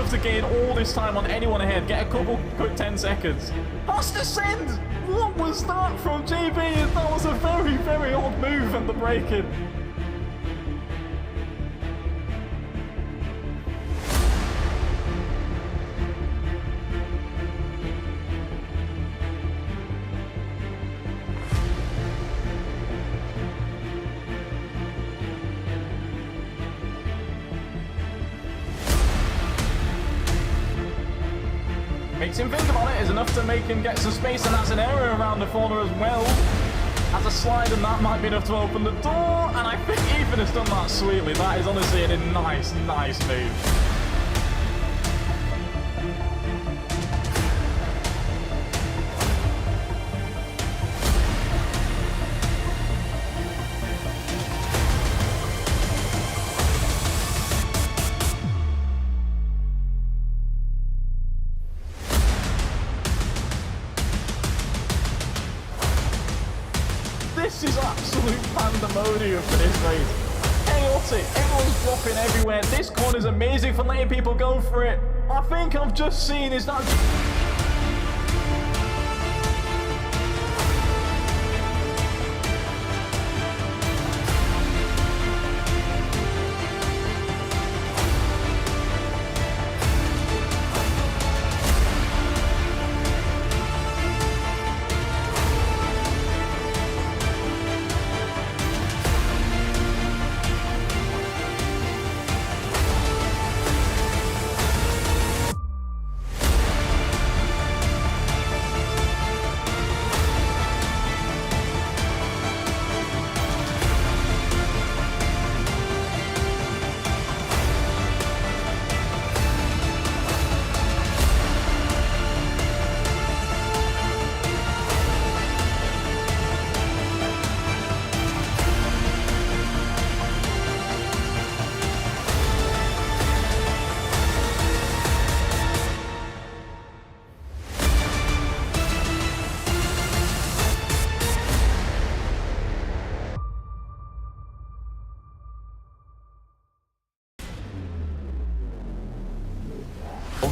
have to gain all this time on anyone ahead. Get a couple quick 10 seconds. That's descend! What was that from GB? That was a very, very odd move and the break-in. Makes him think about it is enough to make him get some space, and that's an error around the corner as well. Has a slide, and that might be enough to open the door, and I think Ethan has done that sweetly. That is honestly a nice, nice move. This is absolute pandemonium for this race. Chaotic, everyone's dropping everywhere. This corner's amazing for letting people go for it. I think I've just seen is that...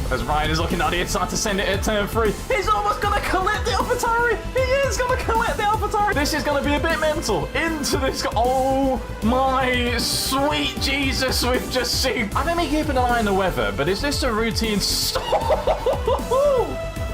As Ryan is looking at the inside to send it at turn 3. He's almost going to collect the AlphaTauri. He is going to collect the AlphaTauri. This is going to be a bit mental. Into this. Oh my sweet Jesus, we've just seen. I don't be keeping an eye on the weather, but is this a routine stop?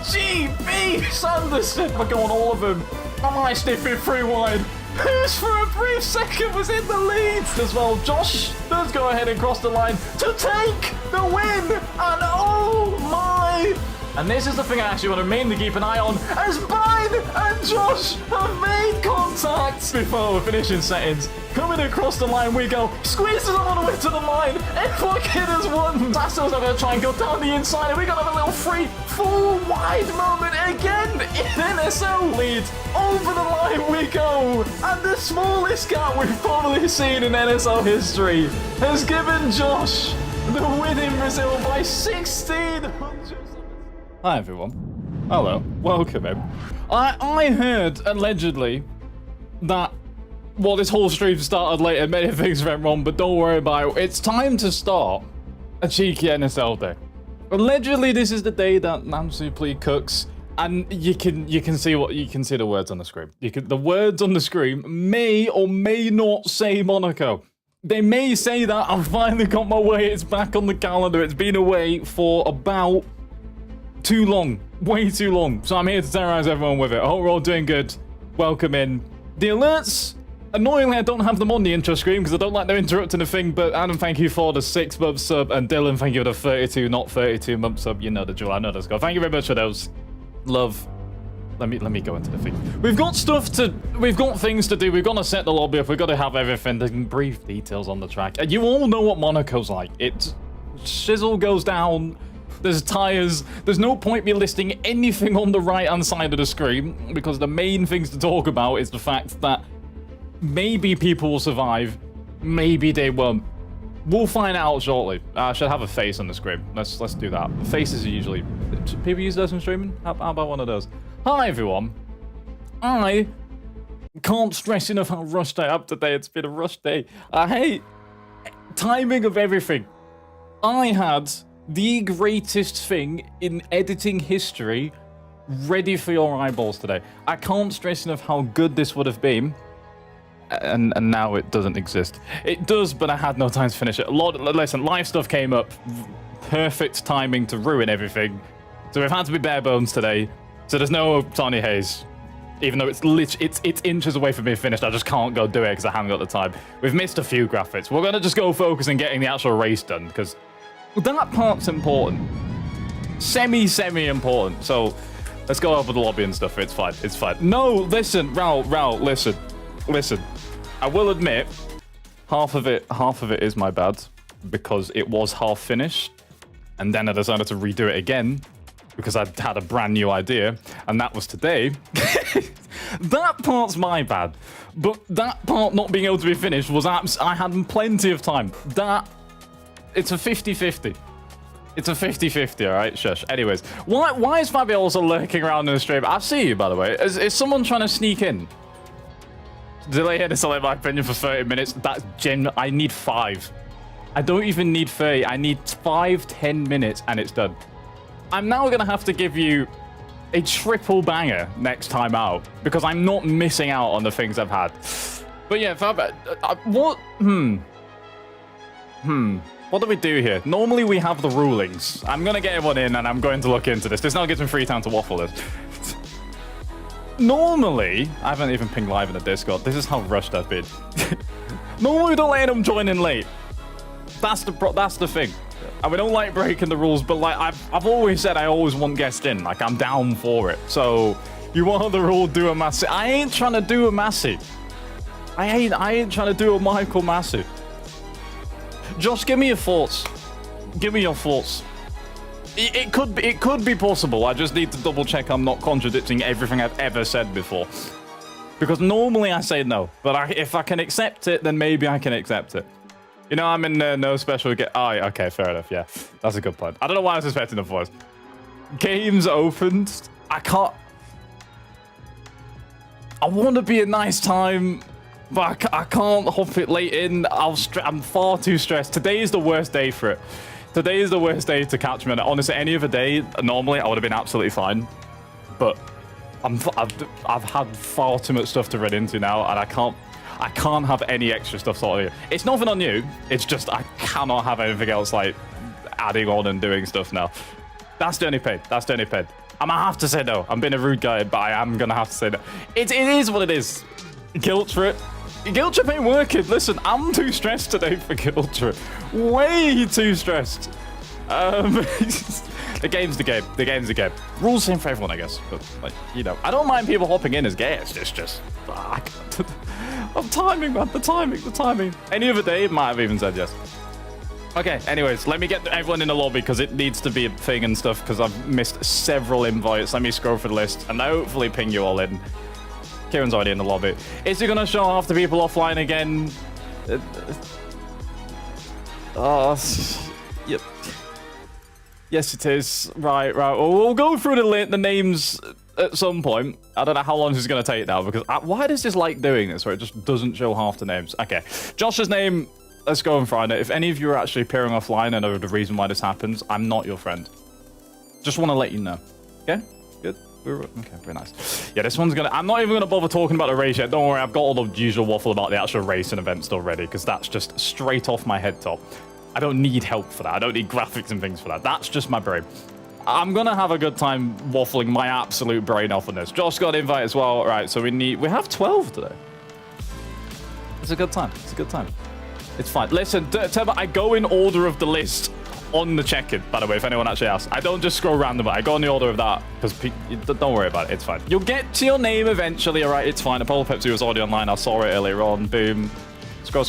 GB Sanderson. We're going all of them. Am I sniffing through wide? Who's for a brief second was in the lead as well. Josh does go ahead and cross the line to take the win. And oh my. And this is the thing I actually want to mainly keep an eye on, as Brian and Josh have made contact before we're finishing settings. Coming across the line we go. Squeezes them all the way to the line. F1 Kid has won. Sasso's not going to try and go down the inside. And we're going to have a little free full wide moment again in NSL lead. Over the line we go. And the smallest gap we've probably seen in NSL history has given Josh the win in Brazil by 1600. Hi everyone. Hello. Welcome in. I heard allegedly that this whole stream started late and many things went wrong, but don't worry about it. It's time to start a cheeky NSL day. Allegedly, this is the day that Nange cooks, and you can see the words on the screen. The words on the screen may or may not say Monaco. They may say that. I've finally got my way. It's back on the calendar. It's been away for about too long, way too long. So I'm here to terrorize everyone with it. I hope we're all doing good. Welcome in. The alerts, annoyingly, I don't have them on the intro screen because I don't like them interrupting the thing, but Adam, thank you for the 6-month sub, and Dylan, thank you for the 32, not 32-month sub. You know the drill, I know the score. Thank you very much for those. Love. Let me go into the thing. We've got things to do. We've got to set the lobby up. We've got to have everything. The brief details on the track. And you all know what Monaco's like. It's shizzle goes down. There's tires. There's no point me listing anything on the right-hand side of the screen because the main things to talk about is the fact that maybe people will survive, maybe they won't. We'll find out shortly. I should have a face on the screen. Let's do that. Faces are usually... People use those in streaming? How about one of those? Hi, everyone. I can't stress enough how rushed I am today. It's been a rush day. I hate timing of everything. I had the greatest thing in editing history ready for your eyeballs today. I can't stress enough how good this would have been. And now it doesn't exist. It does, but I had no time to finish it. Listen, live stuff came up. Perfect timing to ruin everything. So we've had to be bare bones today. So there's no Tony Hayes. Even though it's inches away from being finished, I just can't go do it because I haven't got the time. We've missed a few graphics. We're going to just go focus on getting the actual race done because that part's important. Semi important. So let's go over the lobby and stuff. It's fine. It's fine. No, listen, Raul, listen. I will admit, half of it is my bad because it was half finished, and then I decided to redo it again because I had a brand new idea, and that was today. That part's my bad, but that part not being able to be finished was I had plenty of time. It's a 50-50. It's a 50-50, all right? Shush. Anyways, why is Fabio also lurking around in the stream? I see you, by the way. Is someone trying to sneak in? Delay here to select my opinion for 30 minutes. That's I need 5. I don't even need 30. I need 5-10 minutes and it's done. I'm now going to have to give you a triple banger next time out because I'm not missing out on the things I've had. But yeah, what? What do we do here? Normally we have the rulings. I'm going to get everyone in and I'm going to look into this. This now gives me free time to waffle this. Normally, I haven't even pinged live in the Discord. This is how rushed I've been. Normally, we don't let them join in late. That's the thing. And we don't like breaking the rules, but like I've always said, I always want guests in. Like I'm down for it. So you want the rule? Do a Massey. I ain't trying to do a Massey. I ain't trying to do a Michael Massey. Josh, give me your thoughts. Give me your thoughts. It could be possible. I just need to double check I'm not contradicting everything I've ever said before. Because normally I say no, but if I can accept it, then maybe I can accept it. You know, I'm in no special get. Oh, okay, fair enough. Yeah, that's a good plan. I don't know why I was expecting the voice. Games opened. I can't. I want to be a nice time, but I can't hop it late in. I'm far too stressed. Today is the worst day for it. Today is the worst day to catch me. Honestly, any other day, normally I would have been absolutely fine. But I've had far too much stuff to run into now, and I can't have any extra stuff sorted here. It's nothing on you. It's just I cannot have anything else like adding on and doing stuff now. That's the only pain. That's the only pain. I'm gonna have to say no. I'm being a rude guy, but I am gonna have to say no. It is what it is. Guilt trip. Guilt trip ain't working. Listen, I'm too stressed today for guilt trip. Way too stressed. The game's the game. The game's the game. Rules same for everyone, I guess. But like, you know, I don't mind people hopping in as guests. It's just I'm timing, man. The timing. Any other day, it might have even said yes. Okay, anyways, let me get everyone in the lobby because it needs to be a thing and stuff because I've missed several invites. Let me scroll through the list and hopefully ping you all in. Kieran's already in the lobby. Is he going to show half the people offline again? Yep. Yes, it is. Right. We'll go through the names at some point. I don't know how long this is going to take now because why does this like doing this where it just doesn't show half the names? Okay. Josh's name, let's go and find it. If any of you are actually appearing offline and are the reason why this happens, I'm not your friend. Just want to let you know. Okay? Good. Okay, very nice. Yeah, this one's gonna. I'm not even gonna bother talking about the race yet. Don't worry, I've got all the usual waffle about the actual race and events already, because that's just straight off my head top. I don't need help for that. I don't need graphics and things for that. That's just my brain. I'm gonna have a good time waffling my absolute brain off on this. Josh got an invite as well. Right, so we have 12 today. It's a good time. It's a good time. It's fine. Listen, Teba, I go in order of the list on the check-in, by the way, if anyone actually asks. I don't just scroll random, I go in the order of that, because don't worry about it, it's fine. You'll get to your name eventually, all right, it's fine. Apollo Pepsi was already online, I saw it earlier on, boom. Scroll,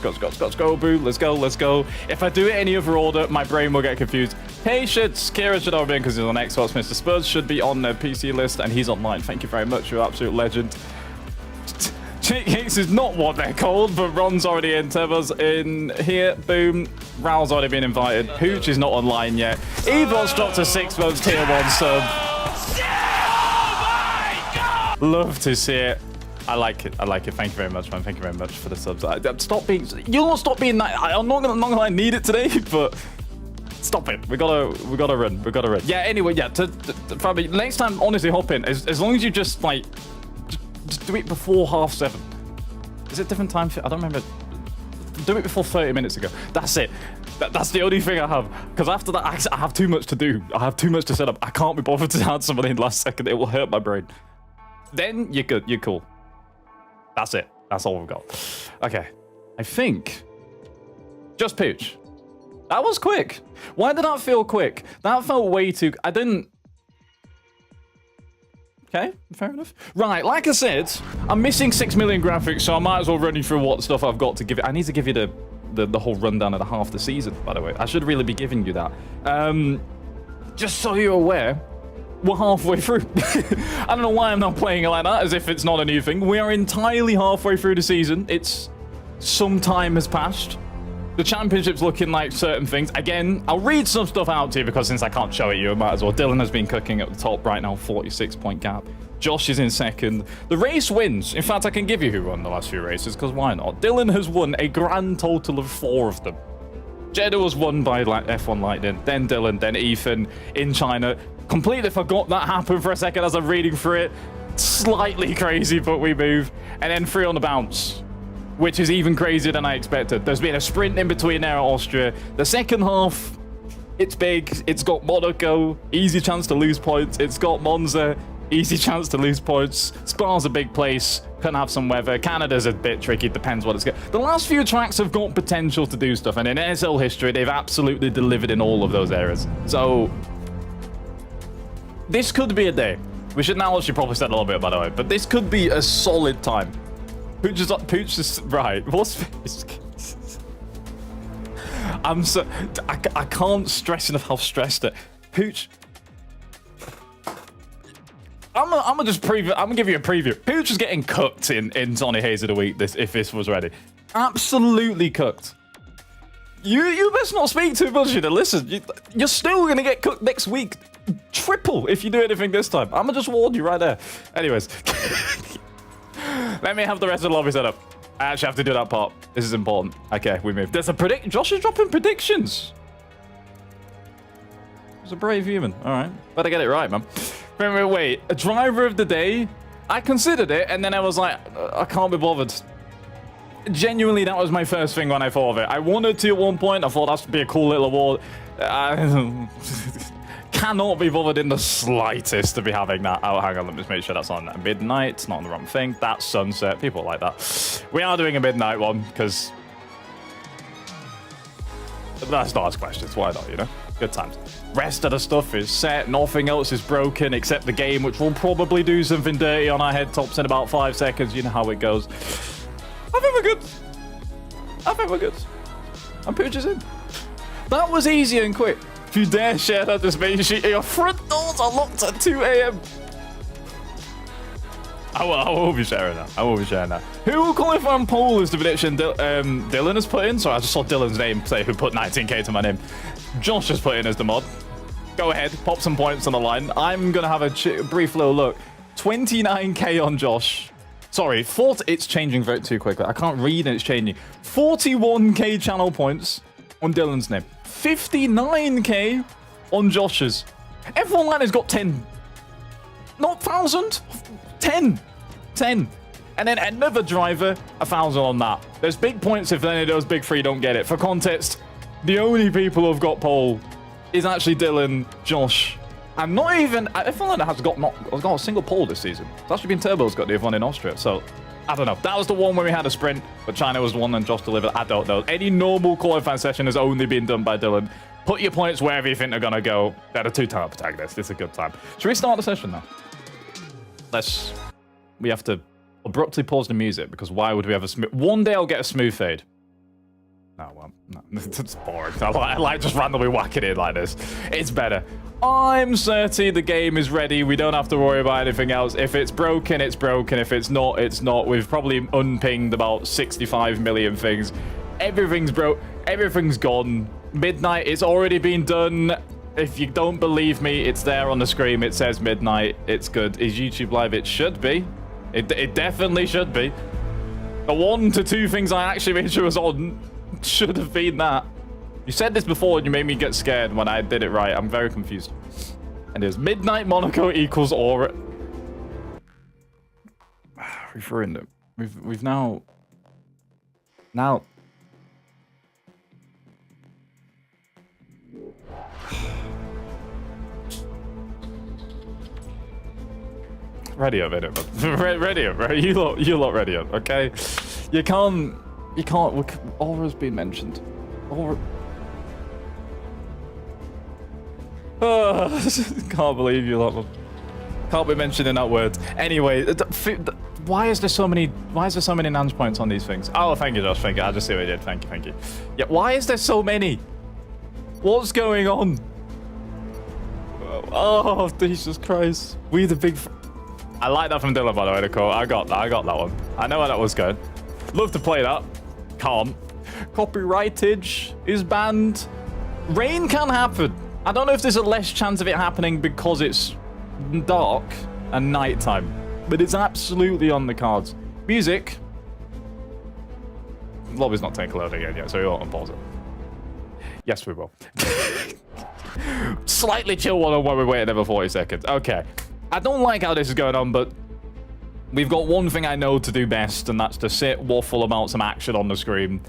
boom, let's go. If I do it any other order, my brain will get confused. Patience, Kira should have been because he's on Xbox. Mr. Spurs should be on the PC list, and he's online. Thank you very much, you're an absolute legend. Chick Hicks is not what they're called, but Ron's already in. Teba's in here. Boom. Raul's already been invited. Hooch is not online yet. Ebot's dropped to 6 votes, tier 1 sub. Oh love to see it. I like it. Thank you very much, man. Thank you very much for the subs. Stop being. You'll not stop being that. I'm not gonna lie, I need it today, but Stop it. We gotta run. We gotta run. Yeah, anyway, yeah, Fabi, next time, honestly, hop in. As long as you just, like, just do it before 7:30. Is it different time? I don't remember. Do it before 30 minutes ago. That's it. That's the only thing I have. Because after that, I have too much to do. I have too much to set up. I can't be bothered to add somebody in last second. It will hurt my brain. Then you're good. You're cool. That's it. That's all we've got. Okay. I think... Just Pooch. That was quick. Why did that feel quick? That felt way too... I didn't... Okay, fair enough. Right, like I said, I'm missing 6 million graphics, so I might as well run you through what stuff I've got to give it. I need to give you the whole rundown of the half the season, by the way. I should really be giving you that. Just so you're aware, we're halfway through. I don't know why I'm not playing it like that, as if it's not a new thing. We are entirely halfway through the season. It's... Some time has passed. The championship's looking like certain things. Again, I'll read some stuff out to you because since I can't show it you, I might as well. Dylan has been cooking at the top right now, 46-point gap. Josh is in second. The race wins. In fact, I can give you who won the last few races because why not? Dylan has won a grand total of 4 of them. Jeddah was won by F1 Lightning, then Dylan, then Ethan in China. Completely forgot that happened for a second as I'm reading through it. Slightly crazy, but we move. And then 3 on the bounce, which is even crazier than I expected. There's been a sprint in between there at Austria. The second half, it's big. It's got Monaco, easy chance to lose points. It's got Monza, easy chance to lose points. Spa's a big place, can have some weather. Canada's a bit tricky, depends what it's got. The last few tracks have got potential to do stuff, and in NSL history, they've absolutely delivered in all of those areas. So, this could be a day. We should now actually probably set a little bit, by the way, but this could be a solid time. Pooch is right. What's this? I can't stress enough how stressed it. Pooch. I'm gonna just preview. I'm gonna give you a preview. Pooch is getting cooked in Sonny Hayes of the week. If this was ready, absolutely cooked. You best not speak too much. Listen, you're still gonna get cooked next week. Triple if you do anything this time. I'm gonna just warn you right there. Anyways. Let me have the rest of the lobby set up. I actually have to do that part. This is important. Okay, we move. There's a predict. Josh is dropping predictions. He's a brave human. All right. Better get it right, man. Wait. A driver of the day? I considered it, and then I was like, I can't be bothered. Genuinely, that was my first thing when I thought of it. I wanted to at one point. I thought that would be a cool little award. Cannot be bothered in the slightest to be having that. Oh, hang on, let me just make sure that's on midnight. It's not on the wrong thing. That's sunset. People like that. We are doing a midnight one because that's not as questions. Why not, you know? Good times. Rest of the stuff is set. Nothing else is broken except the game, which will probably do something dirty on our head tops in about 5 seconds. You know how it goes. I think we're good. I think we're good. And Pooch is in. That was easy and quick. If you dare share that information sheet, your front doors are locked at 2 a.m. I will be sharing that. I will be sharing that. Who will qualify on pole is the prediction Dylan has put in. So I just saw Dylan's name say who put 19k to my name. Josh has put in as the mod. Go ahead, pop some points on the line. I'm going to have a brief little look. 29k on Josh. Sorry, it's changing very too quickly. I can't read and it's changing. 41k channel points on Dylan's name. 59k on Josh's. F1 Lightning's got 10. Not 1,000. 10. 10. And then another driver, 1,000 on that. There's big points if any of those big 3 don't get it. For context, the only people who've got pole is actually Dylan, Josh, and not even... F1 Lightning has got a single pole this season. It's actually been Turbo's got the one in Austria, so... I don't know. That was the one where we had a sprint, but China was the one and Josh delivered. I don't know. Any normal qualifying session has only been done by Dylan. Put your points wherever you think they're going to go. They're a 2-time protagonist. It's a good time. Should we start the session now? We have to abruptly pause the music because why would we have a smooth... One day I'll get a smooth fade. No, well, no. It's boring. I like just randomly whacking it like this. It's better. I'm certain the game is ready. We don't have to worry about anything else. If it's broken, it's broken. If it's not, it's not. We've probably unpinged about 65 million things. Everything's broke. Everything's gone. Midnight, it's already been done. If you don't believe me, it's there on the screen. It says midnight. It's good. Is YouTube live? It should be. It definitely should be. The 1 to 2 things I actually made sure was on should have been that. You said this before and you made me get scared when I did it right. I'm very confused. And there's Midnight Monaco equals Aura. We've ruined it. We've now... Ready up, ready up, right? You lot ready up, okay? You can't, Aura's been mentioned. Aura... can't believe you lot. Can't be mentioning that word. Anyway, why is there so many Nange points on these things? Oh, thank you, Josh. Thank you. I just see what you did. Thank you. Yeah, why is there so many? What's going on? Oh, Jesus Christ. We the big... I like that from Dylan, by the way, Nicole. I got that one. I know where that was going. Love to play that. Can't. Copyrightage is banned. Rain can happen. I don't know if there's a less chance of it happening because it's dark and nighttime, but it's absolutely on the cards. Music. Lobby's not taking load again yet, so we won't unpause it. Yes, we will. Slightly chill one while we wait another 40 seconds. Okay. I don't like how this is going on, but we've got one thing I know to do best, and that's to sit, waffle about some action on the screen.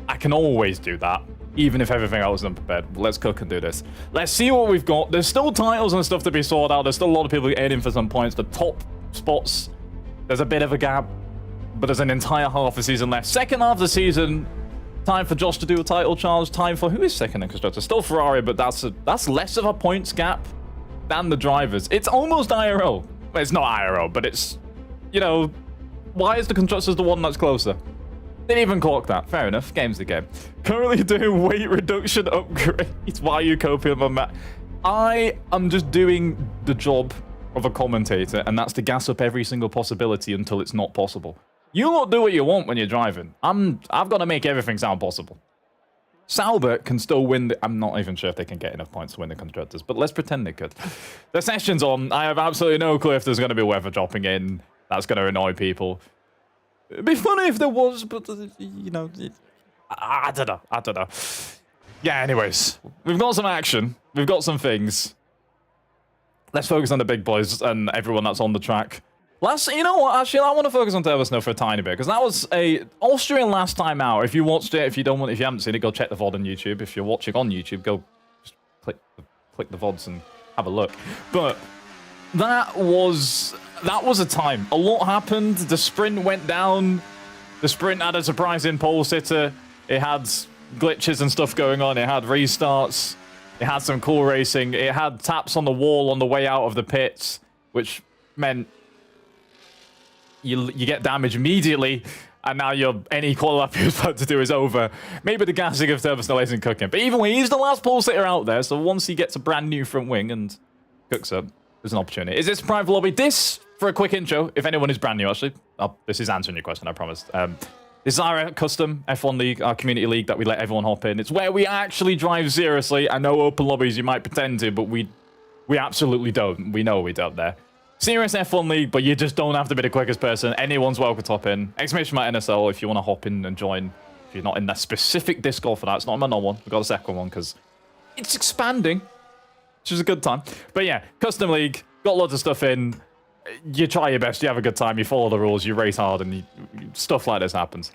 I can always do that, even if everything else is unprepared. Let's cook and do this. Let's see what we've got. There's still titles and stuff to be sorted out. There's still a lot of people aiming for some points. The top spots, there's a bit of a gap, but there's an entire half a season left. Second half of the season, time for Josh to do a title charge. Time for... Who is second in constructor? Still Ferrari, but that's less of a points gap than the drivers. It's almost IRL. Well, it's not IRL, but it's... You know, why is the constructors the one that's closer? Didn't even clock that. Fair enough. Game's the game. Currently doing weight reduction upgrades. Why are you copying my map? I am just doing the job of a commentator, and that's to gas up every single possibility until it's not possible. You lot do what you want when you're driving. I've got to make everything sound possible. Sauber can still win the... I'm not even sure if they can get enough points to win the constructors, but let's pretend they could. The session's on. I have absolutely no clue if there's going to be weather dropping in. That's going to annoy people. It'd be funny if there was, but, you know... I don't know. Yeah, anyways. We've got some action. We've got some things. Let's focus on the big boys and everyone that's on the track. You know what? Actually, I want to focus on Turbo Snow for a tiny bit, because that was a Austrian last time out. If you watched it, if you haven't seen it, go check the VOD on YouTube. If you're watching on YouTube, go just click the VODs and have a look. But that was a time. A lot happened. The sprint went down. The sprint had a surprising pole sitter. It had glitches and stuff going on. It had restarts. It had some cool racing. It had taps on the wall on the way out of the pits, which meant you get damage immediately, and now any qual lap you're about to do is over. Maybe the gassing of Turbo Snow isn't cooking, but even way, he's the last pole sitter out there, so once he gets a brand new front wing and cooks up, there's an opportunity. Is this private lobby? This, for a quick intro, if anyone is brand new, actually, this is answering your question, I promise. This is our custom F1 league, our community league that we let everyone hop in. It's where we actually drive seriously. I know open lobbies you might pretend to, but we absolutely don't. We know we don't there. Serious F1 league, but you just don't have to be the quickest person. Anyone's welcome to hop in. Exclamation mark NSL if you want to hop in and join. If you're not in that specific Discord for that. It's not my normal one. We've got a second one because it's expanding, which is a good time. But yeah, custom league, got loads of stuff in. You try your best, you have a good time, you follow the rules, you race hard, and stuff like this happens.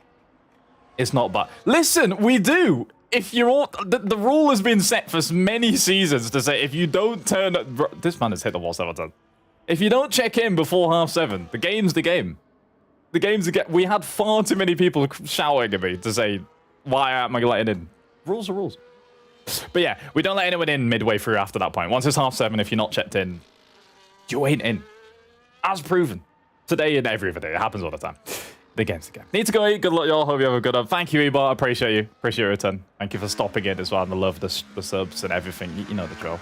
It's not bad. Listen, we do. If you're all... The rule has been set for many seasons to say if you don't turn... This man has hit the wall 7 times. If you don't check in before 7:30, the game's the game. The game's the game. We had far too many people shouting at me to say, why am I letting in? Rules are rules. But yeah, we don't let anyone in midway through after that point. Once it's 7:30, if you're not checked in, you ain't in. As proven. Today and every other day. It happens all the time. The game's the game. Need to go eat. Good luck, y'all. Hope you have a good one. Thank you, Ebot. I appreciate you. Appreciate your return. Thank you for stopping in as well. And I love the subs and everything. You know the drill.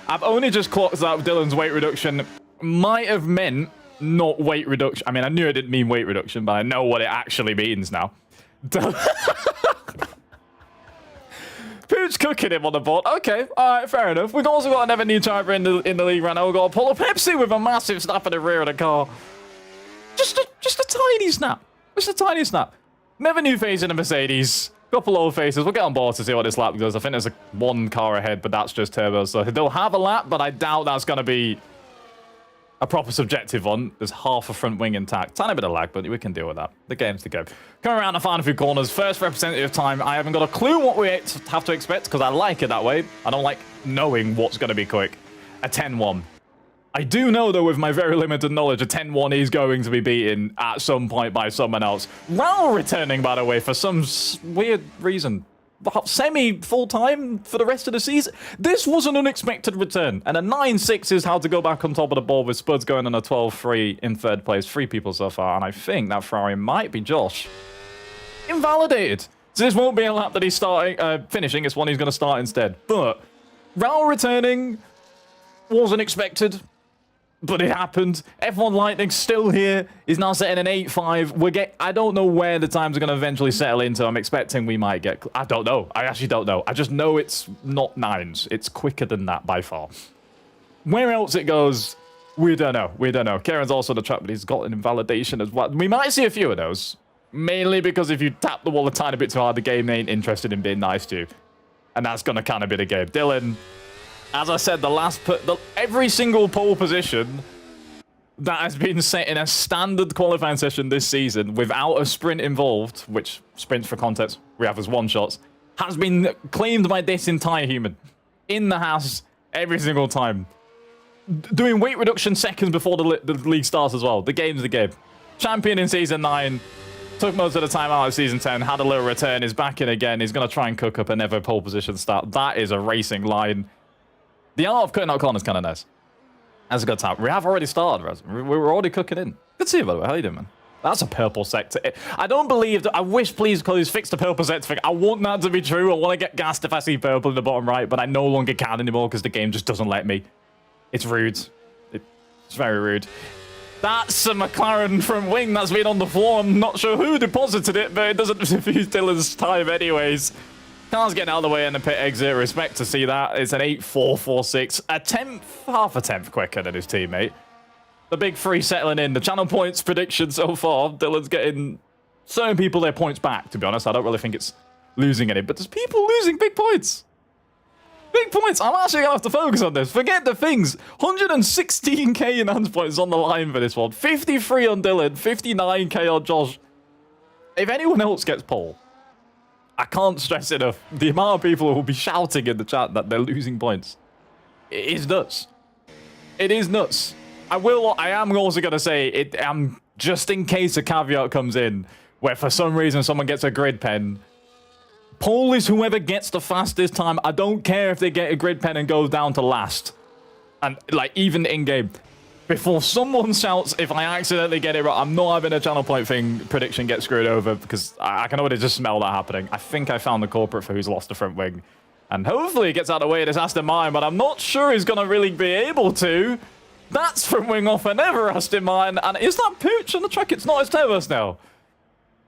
I've only just clocked out Dylan's weight reduction. Might have meant not weight reduction. I mean, I knew it didn't mean weight reduction, but I know what it actually means now. Pooch cooking him on the board. Okay, alright, fair enough. We've also got another new driver in the league right now. We've got Apollo Pepsi with a massive snap in the rear of the car. Just a tiny snap. Just a tiny snap. Never new phase in a Mercedes. Couple old faces. We'll get on board to see what this lap does. I think there's one car ahead, but that's just turbo. So they'll have a lap, but I doubt that's going to be a proper subjective one. There's half a front wing intact. Tiny bit of lag, but we can deal with that. The game's the game. Coming around the final few corners. First representative time. I haven't got a clue what we have to expect because I like it that way. I don't like knowing what's going to be quick. A 10-1. I do know, though, with my very limited knowledge, a 10-1 is going to be beaten at some point by someone else. Raul returning, by the way, for some weird reason. Semi-full-time for the rest of the season. This was an unexpected return. And a 9-6 is how to go back on top of the board with Spuds going on a 12-3 in third place. 3 people so far. And I think that Ferrari might be Josh. Invalidated. So this won't be a lap that he's finishing. It's one he's going to start instead. But Raul returning wasn't expected. But it happened. F1 Lightning still here. He's now setting an 8.5. I don't know where the times are going to eventually settle into. I'm expecting we might get... I don't know. I actually don't know. I just know it's not 9s. It's quicker than that by far. Where else it goes, we don't know. We don't know. Karen's also on the track, but he's got an invalidation as well. We might see a few of those. Mainly because if you tap the wall a tiny bit too hard, the game ain't interested in being nice to you. And that's going to kind of be the game. Dylan... As I said, every single pole position that has been set in a standard qualifying session this season without a sprint involved, which sprints for context we have as one-shots, has been claimed by this entire human. In the house, every single time. Doing weight reduction seconds before the league starts as well. The game's the game. Champion in Season 9. Took most of the time out of Season 10. Had a little return. Is back in again. He's going to try and cook up another pole position start. That is a racing line. The art of cutting out corners kind of nice. That's a good time. We have already started, Raz. We were already cooking in. Good to see you, by the way. How you doing, man? That's a purple sector. I don't believe that. I wish, please, because fix the purple sector thing. I want that to be true. I want to get gassed if I see purple in the bottom right, but I no longer can anymore because the game just doesn't let me. It's rude. It's very rude. That's a McLaren front wing that's been on the floor. I'm not sure who deposited it, but it doesn't diffuse Dylan's time anyways. Car's getting out of the way in the pit exit. Respect to see that. It's an 8.446. A tenth, half a tenth quicker than his teammate. The big three settling in. The channel points prediction so far. Dylan's getting certain people their points back, to be honest. I don't really think it's losing any. But there's people losing big points. Big points. I'm actually going to have to focus on this. Forget the things. 116k enhanced points on the line for this one. 53 on Dylan. 59k on Josh. If anyone else gets pole, I can't stress enough. The amount of people who will be shouting in the chat that they're losing points. It is nuts. It is nuts. I am also going to say, just in case a caveat comes in, where for some reason someone gets a grid pen, pole is whoever gets the fastest time. I don't care if they get a grid pen and goes down to last. And, like, even in-game. Before someone shouts, if I accidentally get it right, I'm not having a channel point thing prediction get screwed over because I can already just smell that happening. I think I found the culprit for who's lost the front wing. And hopefully he gets out of the way of this Aston Martin, but I'm not sure he's going to really be able to. That's front wing off another Aston Martin. And is that Pooch on the track? It's not his Tevos now.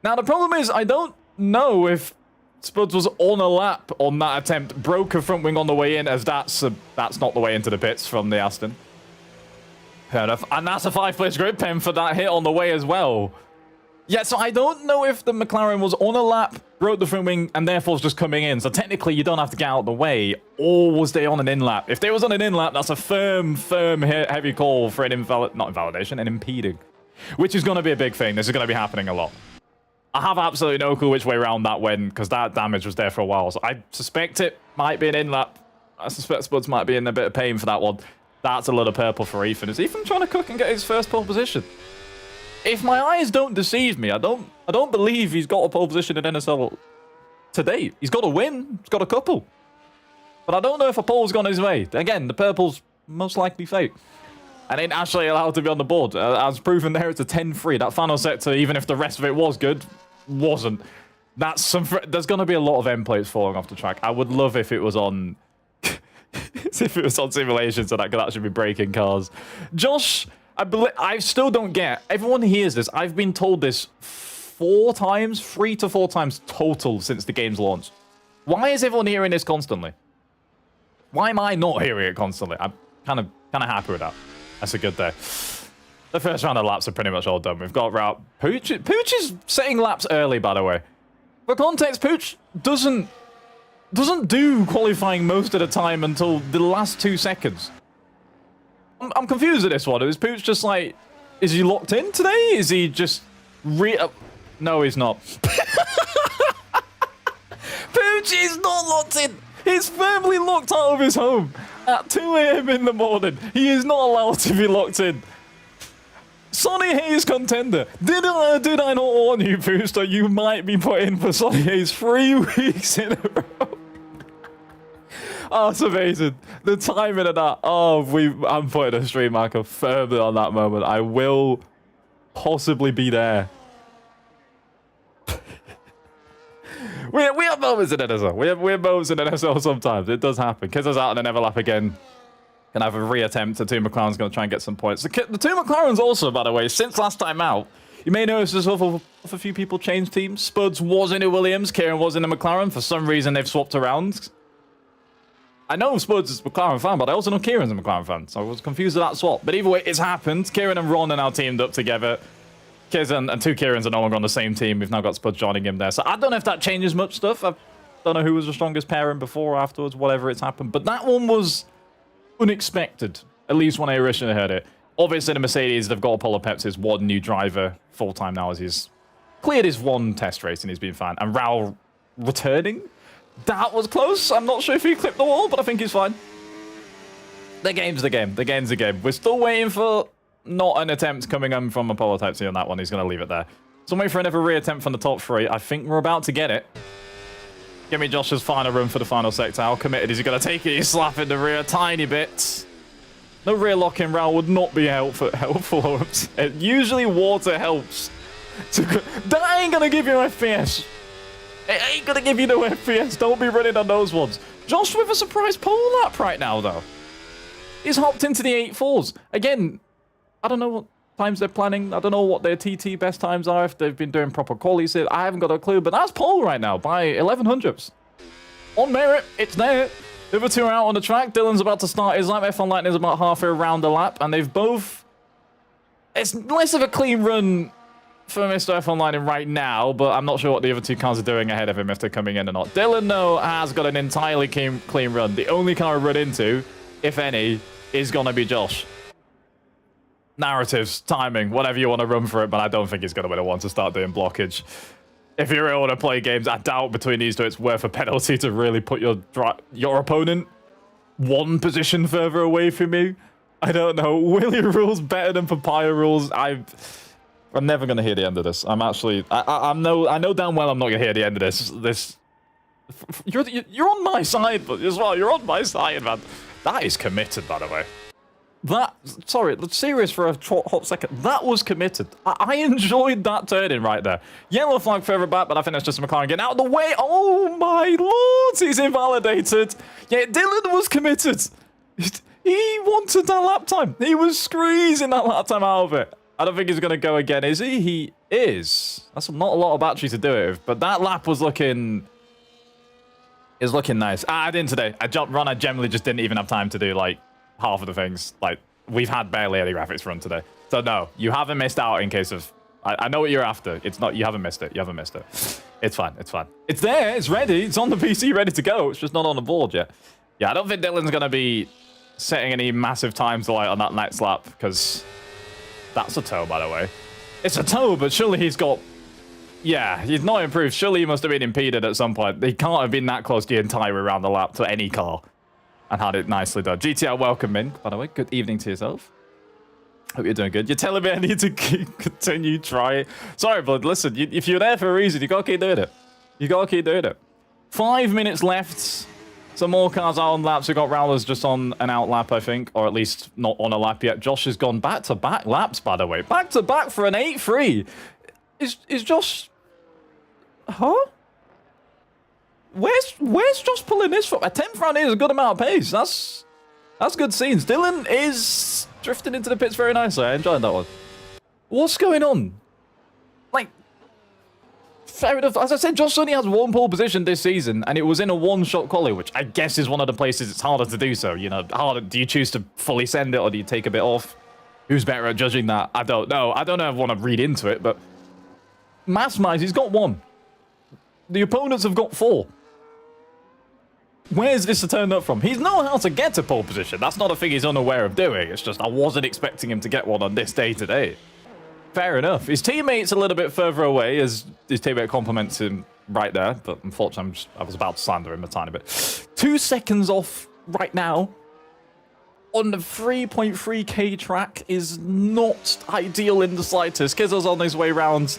Now, the problem is I don't know if Spuds was on a lap on that attempt. Broke a front wing on the way in, as that's not the way into the pits from the Aston. Fair enough. And that's a 5-place grid pen for that hit on the way as well. Yeah, so I don't know if the McLaren was on a lap, broke the front wing, and therefore was just coming in. So technically, you don't have to get out of the way. Or was they on an in-lap? If they was on an in-lap, that's a firm, heavy call for an not invalidation, an impeding. Which is going to be a big thing. This is going to be happening a lot. I have absolutely no clue which way around that went, because that damage was there for a while. So I suspect it might be an in-lap. I suspect Spuds might be in a bit of pain for that one. That's a lot of purple for Ethan. Is Ethan trying to cook and get his first pole position? If my eyes don't deceive me, I don't believe he's got a pole position in NSL to date. He's got a win. He's got a couple. But I don't know if a pole's gone his way. Again, the purple's most likely fake. And ain't actually allowed to be on the board. As proven there, it's a 10-3. That final sector, even if the rest of it was good, wasn't. There's going to be a lot of end plates falling off the track. I would love if it was on... if it was on simulation, so that could actually be breaking cars. Josh, I still don't get. Everyone hears this. I've been told this 3 to 4 times total since the game's launch. Why is everyone hearing this constantly? Why am I not hearing it constantly? I'm kind of happy with that. That's a good day. The first round of laps are pretty much all done. We've got route. Pooch is setting laps early, by the way. For context, Pooch doesn't do qualifying most of the time until the last 2 seconds. I'm confused at this one. Is Pooch just like, is he locked in today? Is he just no, he's not. Pooch is not locked in. He's firmly locked out of his home at 2 a.m. in the morning. He is not allowed to be locked in. Sonny Hayes contender. Did I not warn you, Pooch, that you might be put in for Sonny Hayes 3 weeks in a row? Oh, it's amazing. The timing of that. Oh, I'm putting a stream marker firmly on that moment. I will possibly be there. we have moments in NSL. We have moments in NSL sometimes. It does happen. Kizza's out on an Everlap again. Gonna have a reattempt. The two McLaren's gonna try and get some points. The two McLaren's also, by the way, since last time out, you may notice there's a few people changed teams. Spuds was in a Williams, Kieran was in a McLaren. For some reason, they've swapped around. I know Spuds is a McLaren fan, but I also know Kieran's a McLaren fan, so I was confused with that swap. But either way, it's happened. Kieran and Ron are now teamed up together. Kiz and two Kierans are no longer on the same team. We've now got Spuds joining him there. So I don't know if that changes much stuff. I don't know who was the strongest pairing before or afterwards, whatever it's happened. But that one was unexpected, at least when I originally heard it. Obviously, the Mercedes, they've got Apollo Pepsi's one new driver full-time now as he's cleared his one test race and he's been fine. And Raul returning? That was close. I'm not sure if he clipped the wall, but I think he's fine. The game's the game. The game's the game. We're still waiting for not an attempt coming in from Apollo Type C on that one. He's going to leave it there. So I'm waiting for another re-attempt from the top three. I think we're about to get it. Give me Josh's final run for the final sector. How committed is he going to take it? He's slapping the rear a tiny bit. No rear lock-in Raul would not be helpful. Usually water helps. That ain't going to give you FPS. It ain't going to give you no FPS. Don't be running on those ones. Josh with a surprise pole lap right now, though. He's hopped into the 8.4s. Again, I don't know what times they're planning. I don't know what their TT best times are, if they've been doing proper qualies. I haven't got a clue, but that's pole right now by 1100ths. On merit, it's there. The other two are out on the track. Dylan's about to start his lap. F1 Lightning is about halfway around the lap, and they've both... It's less of a clean run for Mr. F1 Lightning right now, but I'm not sure what the other two cars are doing ahead of him, if they're coming in or not. Dylan, though, has got an entirely clean run. The only car I run into, if any, is going to be Josh. Narratives, timing, whatever you want to run for it, but I don't think he's going to be the one to start doing blockage. If you're able to play games, I doubt between these two it's worth a penalty to really put your opponent one position further away from you. I don't know. Willie rules better than Papaya rules. I'm never going to hear the end of this. I'm actually... I know damn well I'm not going to hear the end of this. You're on my side, but as well, you're on my side, man. That is committed, by the way. Sorry, serious for a hot second. That was committed. I enjoyed that turning right there. Yellow flag further back, but I think that's just McLaren getting out of the way. Oh my lord, he's invalidated. Yeah, Dylan was committed. He wanted that lap time. He was squeezing that lap time out of it. I don't think he's going to go again, is he? He is. That's not a lot of battery to do it with, but that lap was looking... is looking nice. I didn't today. I generally just didn't even have time to do, like, half of the things. Like, we've had barely any graphics run today. So, no, you haven't missed out in case of... I know what you're after. It's not... You haven't missed it. You haven't missed it. It's fine. It's fine. It's there. It's ready. It's on the PC, ready to go. It's just not on the board yet. Yeah, I don't think Dylan's going to be setting any massive times to light on that next lap, because that's a toe, by the way. It's a toe, but surely he's got... Yeah, he's not improved. Surely he must have been impeded at some point. He can't have been that close the entire way around the lap to any car and had it nicely done. GTR, welcome in, by the way. Good evening to yourself. Hope you're doing good. You're telling me I need to continue trying. Sorry, bud. Listen, if you're there for a reason, you got to keep doing it. You got to keep doing it. 5 minutes left. Some more cars out on laps. We've got Rowlers just on an out lap, I think. Or at least not on a lap yet. Josh has gone back-to-back laps, by the way. Back-to-back for an 8-3. Is Josh... Huh? Where's Josh pulling this from? A 10th round is a good amount of pace. That's good scenes. Dylan is drifting into the pits very nicely. I enjoyed that one. What's going on? Like, fair enough. As I said, Josh only has one pole position this season, and it was in a one-shot quali, which I guess is one of the places it's harder to do so. You know, harder. Do you choose to fully send it, or do you take a bit off? Who's better at judging that? I don't know. I don't know if I want to read into it, but... Mass-wise, he's got one. The opponents have got 4. Where's this turned up from? He's known how to get to pole position. That's not a thing he's unaware of doing. It's just I wasn't expecting him to get one on this day today. Fair enough. His teammate's a little bit further away as his teammate compliments him right there. But unfortunately, I was about to slander him a tiny bit. 2 seconds off right now on the 3.3k track is not ideal in the slightest. Kizzo's on his way round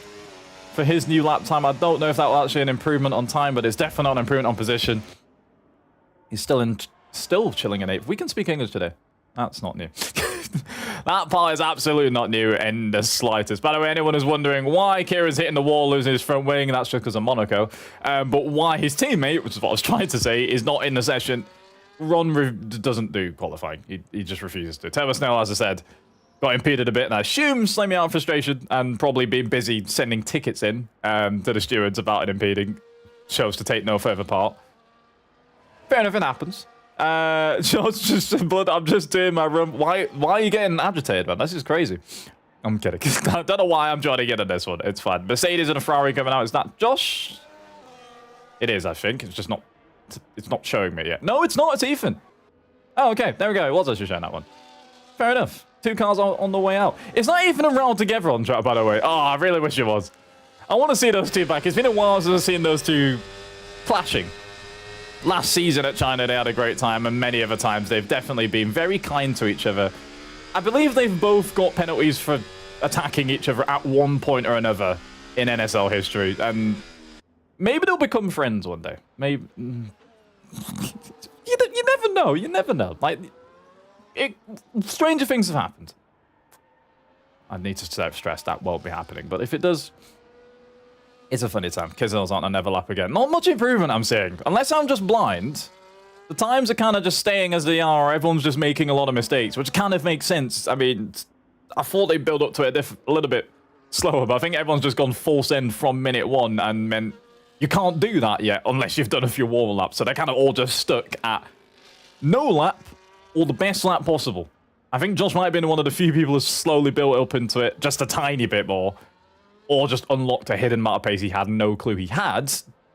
for his new lap time. I don't know if that was actually an improvement on time, but it's definitely not an improvement on position. He's still chilling in 8th. We can speak English today. That's not new. That part is absolutely not new in the slightest. By the way, anyone who's wondering why Kieran's hitting the wall, losing his front wing, that's just because of Monaco. But why his teammate, which is what I was trying to say, is not in the session. Ron doesn't do qualifying. He just refuses to. Turbo Snell, as I said, got impeded a bit, and I assume slightly out of frustration and probably being busy sending tickets in to the stewards about it impeding. Chose to take no further part. Fair enough, it happens. I'm just doing my room. Why are you getting agitated, man? This is crazy. I'm kidding. I don't know why I'm joining in on this one. It's fine. Mercedes and a Ferrari coming out. Is that Josh? It is, I think. It's just not... It's not showing me yet. No, it's not. It's Ethan. Oh, okay. There we go. It was actually showing that one. Fair enough. 2 cars on the way out. It's not even around together on track, by the way. Oh, I really wish it was. I want to see those 2 back. It's been a while since I've seen those 2 clashing. Last season at China, they had a great time, and many other times they've definitely been very kind to each other. I believe they've both got penalties for attacking each other at one point or another in NSL history, and maybe they'll become friends one day. Maybe... You never know. You never know. Like, stranger things have happened. I need to stress that won't be happening, but if it does... It's a funny time. Kizzel's on another lap again. Not much improvement, I'm seeing. Unless I'm just blind. The times are kind of just staying as they are. Everyone's just making a lot of mistakes, which kind of makes sense. I mean, I thought they'd build up to it a little bit slower, but I think everyone's just gone full send from minute 1 and meant you can't do that yet unless you've done a few warm laps. So they're kind of all just stuck at no lap or the best lap possible. I think Josh might have been one of the few people who's slowly built up into it just a tiny bit more. Or just unlocked a hidden amount of pace he had no clue he had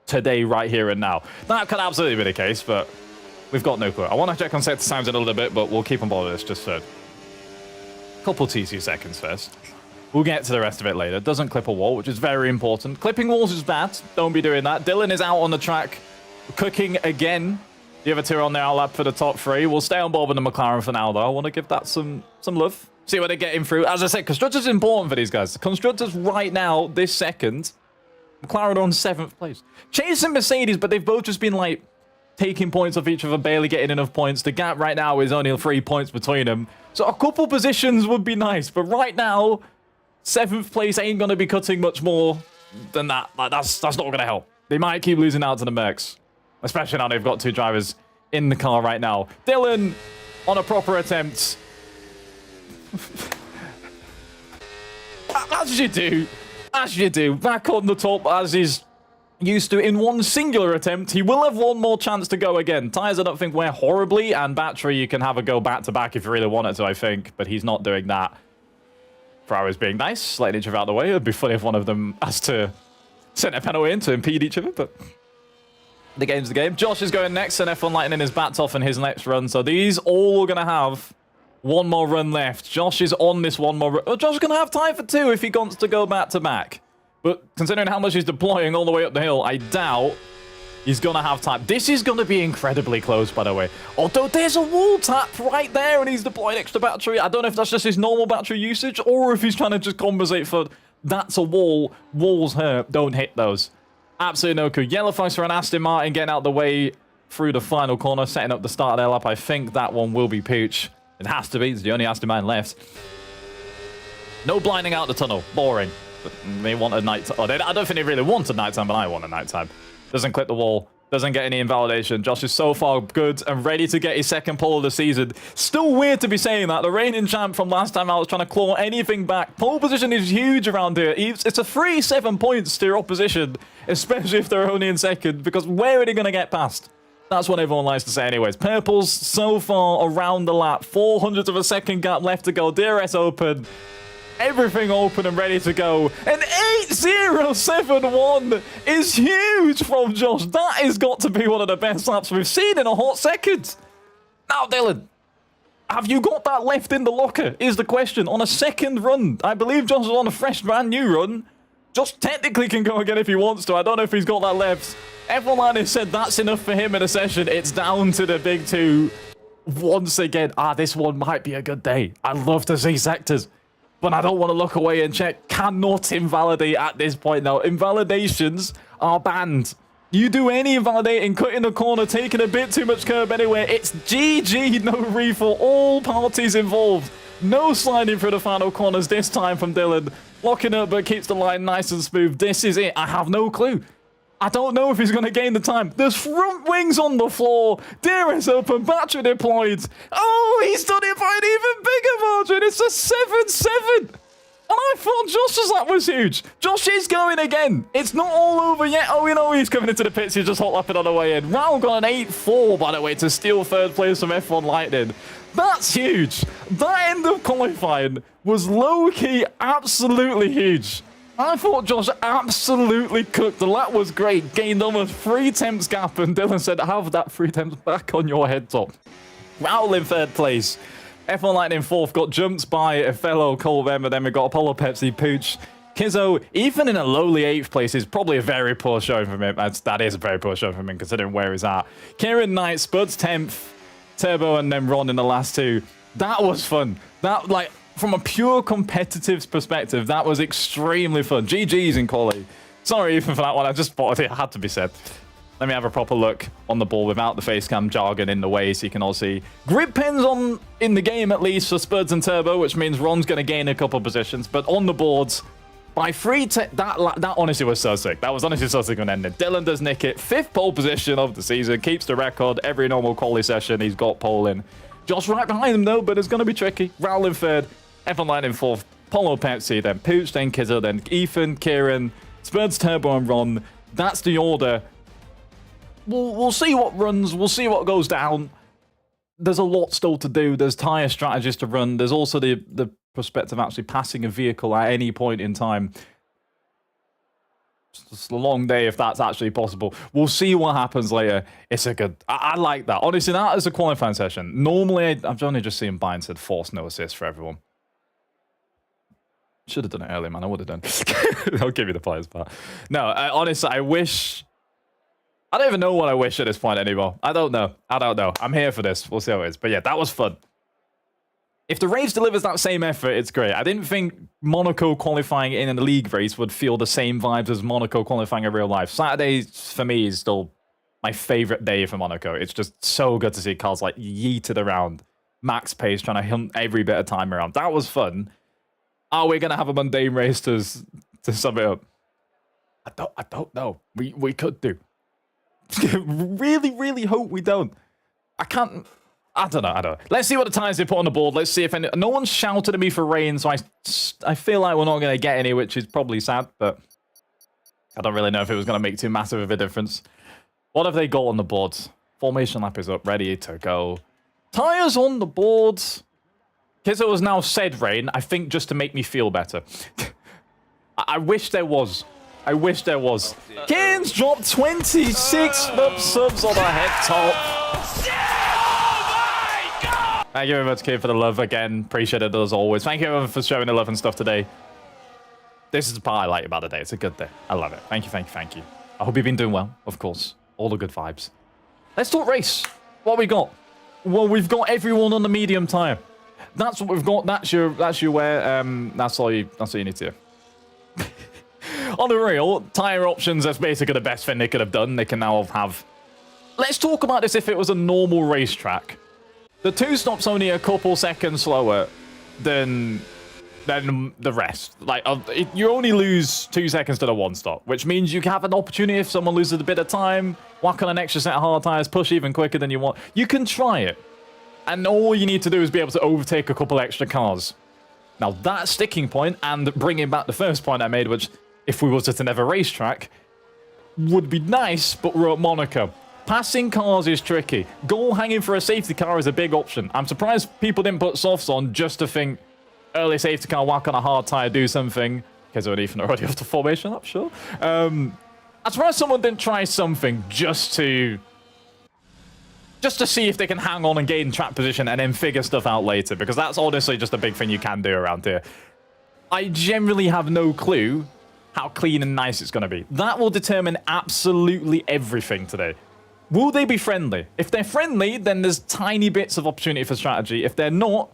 today, right here and now. That could absolutely be the case, but we've got no clue. I want to check on set sounds in a little bit, but we'll keep on board with this just for a couple TC seconds first. We'll get to the rest of it later. Doesn't clip a wall, which is very important. Clipping walls is bad. Don't be doing that. Dylan is out on the track, cooking again. The other 2 are on the outlap for the top 3. We'll stay on board with the McLaren for now, though. I want to give that some love. See what they're getting through. As I said, Constructors is important for these guys. The Constructors right now, this second, McLaren on 7th place. Chasing Mercedes, but they've both just been, like, taking points off each other, barely getting enough points. The gap right now is only 3 points between them. So a couple positions would be nice. But right now, 7th place ain't going to be cutting much more than that. Like, that's not going to help. They might keep losing out to the Mercs. Especially now they've got 2 drivers in the car right now. Dylan on a proper attempt. As you do. As you do. Back on the top as he's used to in one singular attempt. He will have one more chance to go again. Tyres, I don't think, wear horribly. And battery, you can have a go back-to-back if you really wanted to, I think. But he's not doing that. Ferrari's being nice, letting each other out of the way. It would be funny if one of them has to send a penalty in to impede each other, but... The game's the game. Josh is going next, and F1 Lightning is backed off in his next run. So these all are going to have... one more run left. Josh is on this one more run. Oh, Josh is going to have time for 2 if he wants to go back-to-back. But considering how much he's deploying all the way up the hill, I doubt he's going to have time. This is going to be incredibly close, by the way. Although there's a wall tap right there and he's deploying extra battery. I don't know if that's just his normal battery usage or if he's trying to just compensate for that's a wall. Walls hurt. Don't hit those. Absolutely no clue. Yellow flags for an Aston Martin getting out the way through the final corner, setting up the start of their lap. I think that one will be Pooch. It has to be. It's the only Aston Martin left. No blinding out the tunnel. Boring. But they want a night time. Oh, I don't think they really want a night time, but I want a night time. Doesn't clip the wall. Doesn't get any invalidation. Josh is so far good and ready to get his 2nd pole of the season. Still weird to be saying that. The reigning champ from last time out was trying to claw anything back. Pole position is huge around here. It's a free 7 points to your opposition, especially if they're only in 2nd, because where are they going to get past? That's what everyone likes to say anyways. Purple's so far around the lap. 400th of a second gap left to go. DRS open. Everything open and ready to go. An 8.071 is huge from Josh. That has got to be one of the best laps we've seen in a hot second. Now, Dylan, have you got that left in the locker, is the question. On a second run, I believe Josh is on a fresh, brand new run. Josh technically can go again if he wants to. I don't know if he's got that left. F1 Line has said that's enough for him in a session. It's down to the big two. Once again, this one might be a good day. I'd love to see sectors, but I don't want to look away and check. Cannot invalidate at this point now. Invalidations are banned. You do any invalidating, cutting the corner, taking a bit too much curb anywhere, it's GG, no refill, all parties involved. No sliding through the final corners this time from Dylan. Locking up, but keeps the line nice and smooth. This is it. I have no clue. I don't know if he's going to gain the time. There's front wings on the floor. DRS open, battery deployed. Oh, he's done it by an even bigger margin. It's a 7-7. And I thought Josh's lap was huge. Josh is going again. It's not all over yet. Oh, you know he's coming into the pits. He's just hot lapping on the way in. Raul got an 8.4, by the way, to steal third place from F1 Lightning. That's huge. That end of qualifying was low-key absolutely huge. I thought Josh absolutely cooked. The lap was great. Gained almost 3 tenths gap, and Dylan said, have that 3 tenths back on your head top. Raul in third place. F1 Lightning fourth, got jumped by a fellow Cole Bemmer. Then we got Apollo Pepsi, Pooch. Kizzo, even in a lowly 8th place, is probably a very poor showing from him. That is a very poor showing from him, considering where he's at. Kieran Knight, Spuds 10th, Turbo, and then Ron in the last 2. That was fun. That, like, from a pure competitive perspective, that was extremely fun. GG's in quali. Sorry even for that one. I just thought it had to be said. Let me have a proper look on the ball without the face cam jargon in the way, so you can all see. Grip pens on in the game, at least, for Spuds and Turbo, which means Ron's going to gain a couple positions. But on the boards, by 3... That honestly was so sick. That was honestly so sick when it ended. Dylan does nick it. 5th pole position of the season. Keeps the record. Every normal quali session, he's got pole in. Josh right behind him, though, but it's going to be tricky. Raul in 3rd. F1 Light in 4th. Polo Pepsi, then Pooch, then Kizzo, then Ethan, Kieran, Spuds, Turbo, and Ron. That's the order. We'll see what runs. We'll see what goes down. There's a lot still to do. There's tyre strategies to run. There's also the prospect of actually passing a vehicle at any point in time. It's a long day if that's actually possible. We'll see what happens later. It's a good... I like that. Honestly, that is a qualifying session. Normally, I've only just seen Byron said force no assist for everyone. Should have done it earlier, man. I would have done. I'll give you the players part. No, honestly, I wish... I don't even know what I wish at this point anymore. I don't know. I'm here for this. We'll see how it is. But yeah, that was fun. If the race delivers that same effort, it's great. I didn't think Monaco qualifying in a league race would feel the same vibes as Monaco qualifying in real life. Saturday, for me, is still my favorite day for Monaco. It's just so good to see cars like yeeted around, max pace, trying to hunt every bit of time around. That was fun. Are we going to have a mundane race to sum it up? I don't know. We could do. really hope we don't. I don't know. Let's see what the tires they put on the board. Let's see if any... No one's shouted at me for rain, so I feel like we're not going to get any, which is probably sad, but I don't really know if it was going to make too massive of a difference. What have they got on the board? Formation lap is up, ready to go. Tires on the board. Kizzo has now said rain, I think just to make me feel better. I wish there was. I wish there was. Kane's dropped 26 subs on our head top. Thank you very much, Kane, for the love again. Appreciate it as always. Thank you everyone for showing the love and stuff today. This is the part I like about the day. It's a good day. I love it. Thank you. I hope you've been doing well, of course. All the good vibes. Let's talk race. What we got? Well, we've got everyone on the medium tire. That's what we've got. That's your wear. That's all you need to do. On the real, tyre options, that's basically the best thing they could have done. They can now have... Let's talk about this if it was a normal racetrack. The 2-stop's only a couple seconds slower than the rest. Like, you only lose 2 seconds to the 1-stop, which means you can have an opportunity if someone loses a bit of time, whack on an extra set of hard tyres, push even quicker than you want. You can try it. And all you need to do is be able to overtake a couple extra cars. Now, that sticking point, and bringing back the first point I made, which... if we was at another racetrack, would be nice, but we're at Monaco. Passing cars is tricky. Goal hanging for a safety car is a big option. I'm surprised people didn't put softs on just to think, early safety car, whack on a hard tire, do something. Because Ethan already off the formation, I'm sure. I'm surprised someone didn't try something just to see if they can hang on and gain track position and then figure stuff out later, because that's honestly just a big thing you can do around here. I generally have no clue how clean and nice it's going to be. That will determine absolutely everything today. Will they be friendly? If they're friendly, then there's tiny bits of opportunity for strategy. If they're not,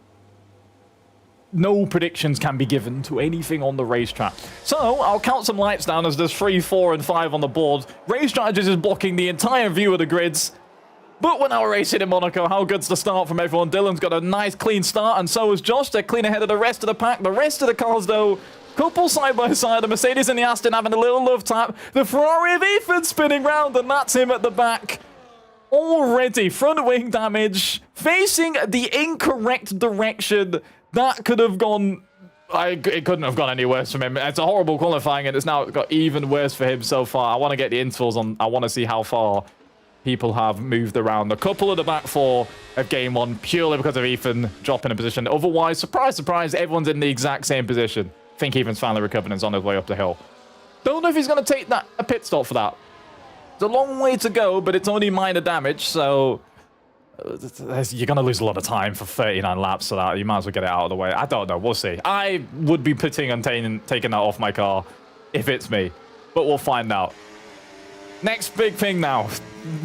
no predictions can be given to anything on the racetrack. So, I'll count some lights down as there's 3, 4, and 5 on the board. Race Strategies is blocking the entire view of the grids. But we're now racing in Monaco. How good's the start from everyone? Dylan's got a nice, clean start, and so has Josh. They're clean ahead of the rest of the pack. The rest of the cars, though, couple side by side. The Mercedes and the Aston having a little love tap. The Ferrari of Ethan spinning round, and that's him at the back. Already, front wing damage, facing the incorrect direction. That could have gone... it couldn't have gone any worse from him. It's a horrible qualifying, and it's now got even worse for him so far. I want to get the intervals on. I want to see how far people have moved around. A couple of the back 4 of game 1 purely because of Ethan dropping a position. Otherwise, surprise, surprise, everyone's in the exact same position. I think Ethan's finally recovered and is on his way up the hill. Don't know if he's going to take a pit stop for that. It's a long way to go, but it's only minor damage, so you're going to lose a lot of time for 39 laps, so that you might as well get it out of the way. I don't know. We'll see. I would be putting and taking that off my car if it's me, but we'll find out. Next big thing now,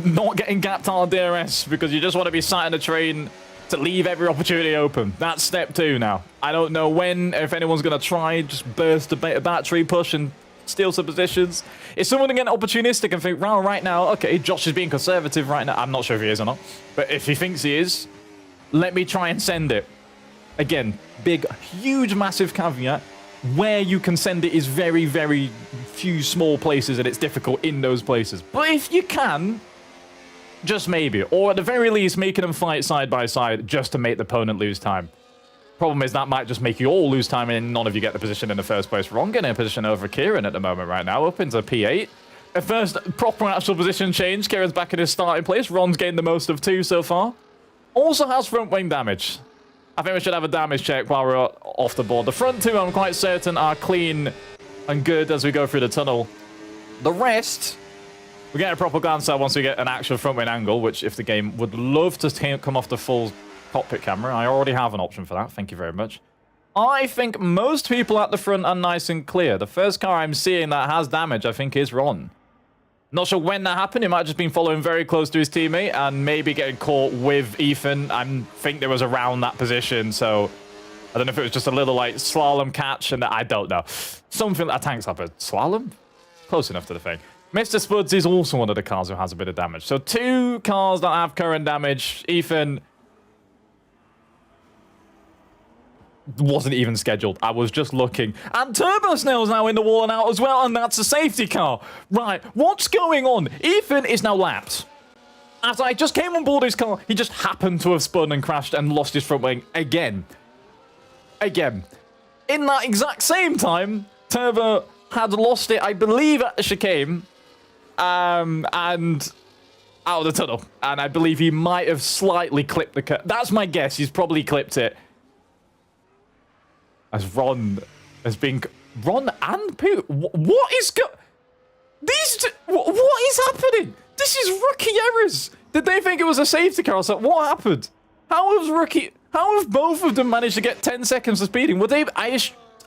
not getting gapped on DRS because you just want to be sat in a train to leave every opportunity open. That's step 2 now. I don't know when, if anyone's going to try, just burst a battery push and steal some positions. Is someone going to get opportunistic and think, well, right now, okay, Josh is being conservative right now. I'm not sure if he is or not, but if he thinks he is, let me try and send it. Again, big, huge, massive caveat. Where you can send it is very, very few small places, and it's difficult in those places. But if you can, just maybe. Or at the very least, making them fight side by side just to make the opponent lose time. Problem is, that might just make you all lose time and none of you get the position in the first place. Ron getting a position over Kieran at the moment right now, up into P8. A first proper actual position change. Kieran's back in his starting place. Ron's gained the most of 2 so far. Also has front wing damage. I think we should have a damage check while we're off the board. The front 2, I'm quite certain, are clean and good as we go through the tunnel. The rest, we get a proper glance at once we get an actual front wing angle, which if the game would love to come off the full cockpit camera. I already have an option for that. Thank you very much. I think most people at the front are nice and clear. The first car I'm seeing that has damage, I think, is Ron. Not sure when that happened. He might have just been following very close to his teammate and maybe getting caught with Ethan. I think there was around that position, so I don't know if it was just a little, like, slalom catch, and I don't know. Something that tanks up a slalom? Close enough to the thing. Mr. Spuds is also one of the cars who has a bit of damage. So 2 cars that have current damage. Ethan wasn't even scheduled. I was just looking. And Turbo Snail's now in the wall and out as well, and that's a safety car. Right, what's going on? Ethan is now lapped. As I just came on board his car, he just happened to have spun and crashed and lost his front wing again. Again. In that exact same time, Turbo had lost it, I believe, at the chicane. And out of the tunnel. And I believe he might have slightly clipped the car. That's my guess. He's probably clipped it. As Ron has been... Ron and Pooh? What is what is happening? This is rookie errors. Did they think it was a safety car? I was like, what happened? How have both of them managed to get 10 seconds of speeding? Would they... I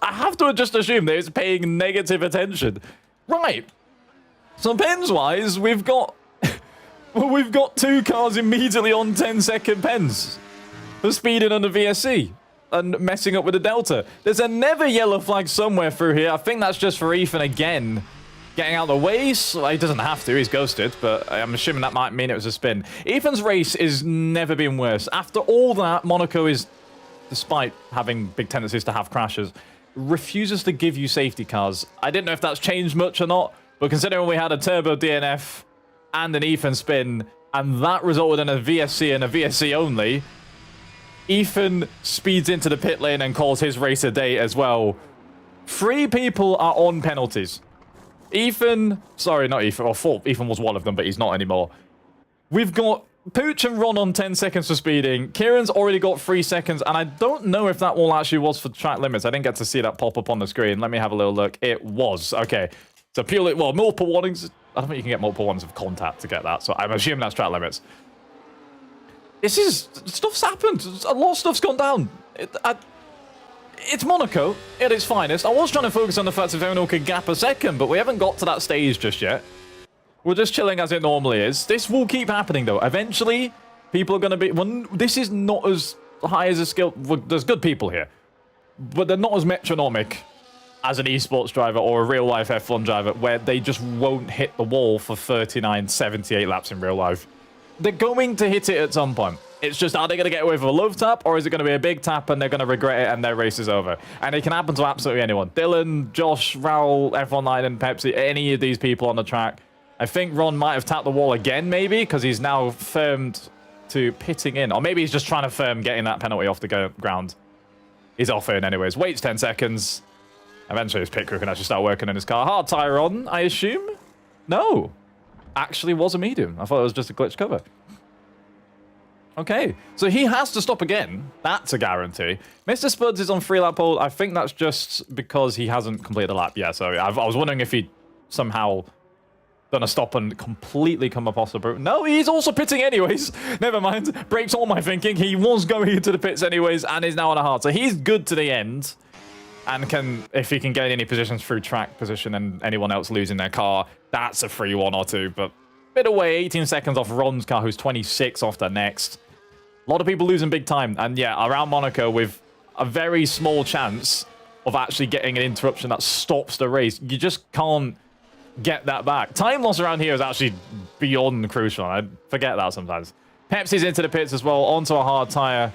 have to just assume they're paying negative attention. Right. So pens-wise, we've got... we've got 2 cars immediately on 10-second pens for speeding on the VSC. And messing up with the Delta. There's another yellow flag somewhere through here. I think that's just for Ethan again. Getting out of the way. So he doesn't have to. He's ghosted. But I'm assuming that might mean it was a spin. Ethan's race is never been worse. After all that, Monaco is, despite having big tendencies to have crashes, refuses to give you safety cars. I didn't know if that's changed much or not. But considering we had a turbo DNF and an Ethan spin, and that resulted in a VSC and a VSC only... Ethan speeds into the pit lane and calls his race a day as well. 3 people are on penalties. Ethan... Sorry, not Ethan. Or 4. Ethan was one of them, but he's not anymore. We've got Pooch and Ron on 10 seconds for speeding. Kieran's already got 3 seconds, and I don't know if that wall actually was for track limits. I didn't get to see that pop up on the screen. Let me have a little look. It was. Okay. So purely, well, multiple warnings. I don't think you can get multiple warnings of contact to get that, so I'm assuming that's track limits. Stuff's happened. A lot of stuff's gone down. It's Monaco at its finest. I was trying to focus on the fact if anyone could gap a second, but we haven't got to that stage just yet. We're just chilling as it normally is. This will keep happening, though. Eventually, people are going to be... Well, this is not as high as a skill... Well, there's good people here, but they're not as metronomic as an esports driver or a real-life F1 driver, where they just won't hit the wall for 39, 78 laps in real life. They're going to hit it at some point. It's just, are they going to get away with a low tap, or is it going to be a big tap and they're going to regret it and their race is over? And it can happen to absolutely anyone. Dylan, Josh, Raul, F19 and Pepsi, any of these people on the track. I think Ron might have tapped the wall again, maybe, because he's now firmed to pitting in. Or maybe he's just trying to firm getting that penalty off the ground. He's off in anyways. Waits 10 seconds. Eventually his pit crew can actually start working in his car. Hard tire on, I assume? No. Actually was a medium. I thought it was just a glitch cover. Okay, so he has to stop again. That's a guarantee. Mr. Spuds is on 3-lap pole. I think that's just because he hasn't completed a lap yet. So I was wondering if he somehow done a stop and completely come up off the brute. No, he's also pitting anyways. Never mind. Breaks all my thinking. He was going into the pits anyways and is now on a hard. So he's good to the end. And can, if he can get any positions through track position and anyone else losing their car, that's a free 1 or 2. But bit away, 18 seconds off Ron's car, who's 26 off the next. A lot of people losing big time. And yeah, around Monaco with a very small chance of actually getting an interruption that stops the race. You just can't get that back. Time loss around here is actually beyond crucial. I forget that sometimes. Pepsi's into the pits as well, onto a hard tire.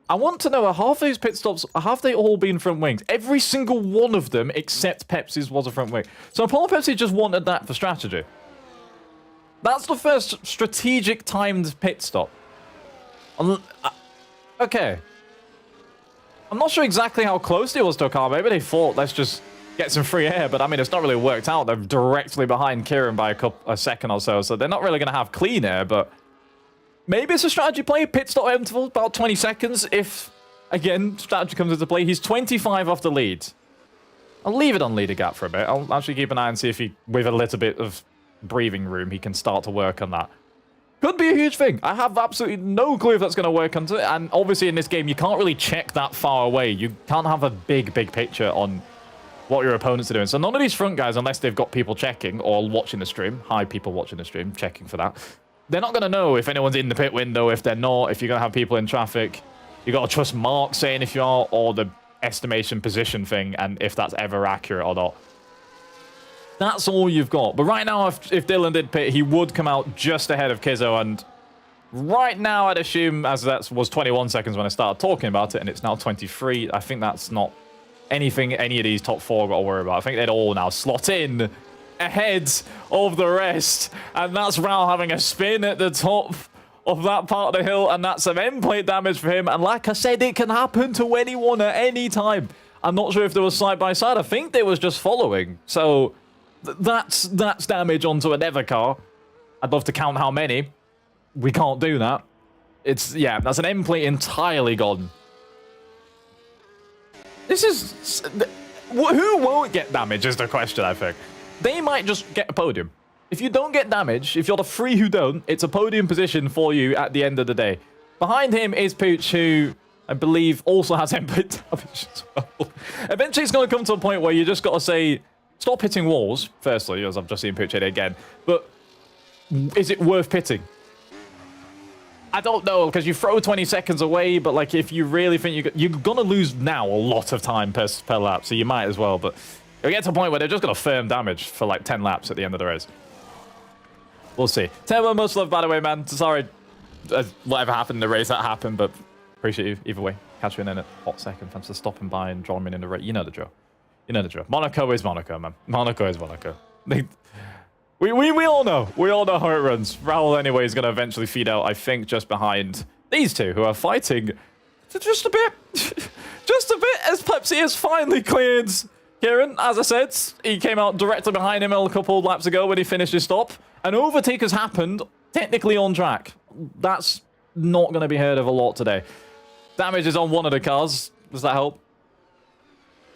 I want to know, are half these pit stops, have they all been front wings? Every single one of them, except Pepsi's, was a front wing. So Apollo Pepsi just wanted that for strategy. That's the first strategic timed pit stop. Okay. I'm not sure exactly how close it was to a car. Maybe they thought, let's just get some free air. But I mean, it's not really worked out. They're directly behind Kieran by a second or so. So they're not really going to have clean air, but maybe it's a strategy play. Pit stop interval, about 20 seconds. If, again, strategy comes into play. He's 25 off the lead. I'll leave it on leader gap for a bit. I'll actually keep an eye and see if he, with a little bit of breathing room, he can start to work on that. Could be a huge thing. I have absolutely no clue if that's going to work onto it. And obviously in this game, you can't really check that far away. You can't have a big picture on what your opponents are doing. So none of these front guys, unless they've got people checking or watching the stream, hi people watching the stream, checking for that, they're not going to know if anyone's in the pit window, if they're not, if you're going to have people in traffic. You got to trust Mark saying if you are, or the estimation position thing, and if that's ever accurate or not. That's all you've got. But right now, if Dylan did pit, he would come out just ahead of Kizzo. And right now, I'd assume, as that was 21 seconds when I started talking about it, and it's now 23, I think that's not anything any of these top 4 got to worry about. I think they'd all now slot in ahead of the rest. And that's Raul having a spin at the top of that part of the hill. And that's some end plate damage for him. And like I said, it can happen to anyone at any time. I'm not sure if there was side by side. I think they was just following. So that's damage onto another car. I'd love to count how many. We can't do that. It's, yeah, that's an end plate entirely gone. This is... Who won't get damage is the question, I think. They might just get a podium. If you don't get damage, if you're the 3 who don't, it's a podium position for you at the end of the day. Behind him is Pooch, who I believe also has input damage as well. Eventually, it's going to come to a point where you just got to say, stop hitting walls, firstly, as I've just seen Pooch hit it again. But is it worth pitting? I don't know, because you throw 20 seconds away, but like if you really think you're going to lose now a lot of time per lap, so you might as well. But you'll get to a point where they're just going to firm damage for like 10 laps at the end of the race. We'll see. Turbo, much love, by the way, man. Sorry, whatever happened in the race, that happened, but appreciate you either way. Catch you in a hot second. Thanks for stopping by and drawing me in the race. You know the drill. You know the drill. Monaco is Monaco, man. Monaco is Monaco. We all know. We all know how it runs. Raul, anyway, is going to eventually feed out, I think, just behind these two who are fighting just a bit. Just a bit as Pepsi has finally cleared Kieran. As I said, he came out directly behind him a couple of laps ago when he finished his stop. An overtake has happened technically on track. That's not going to be heard of a lot today. Damage is on one of the cars. Does that help?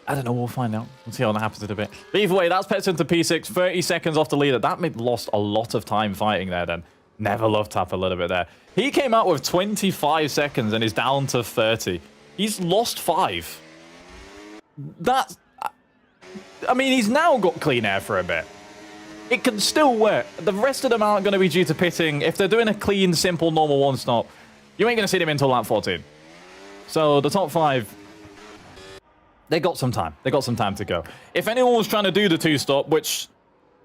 I don't know. We'll find out. We'll see what happens in a bit. But either way, that's Pets into P6. 30 seconds off the leader. That lost a lot of time fighting there then. Never love tap a little bit there. He came out with 25 seconds and is down to 30. He's lost 5. That's... I mean, he's now got clean air for a bit. It can still work. The rest of them aren't going to be due to pitting. If they're doing a clean, simple, normal one-stop, you ain't going to see them until lap 14. So the top 5, they got some time. They got some time to go. If anyone was trying to do the 2-stop, which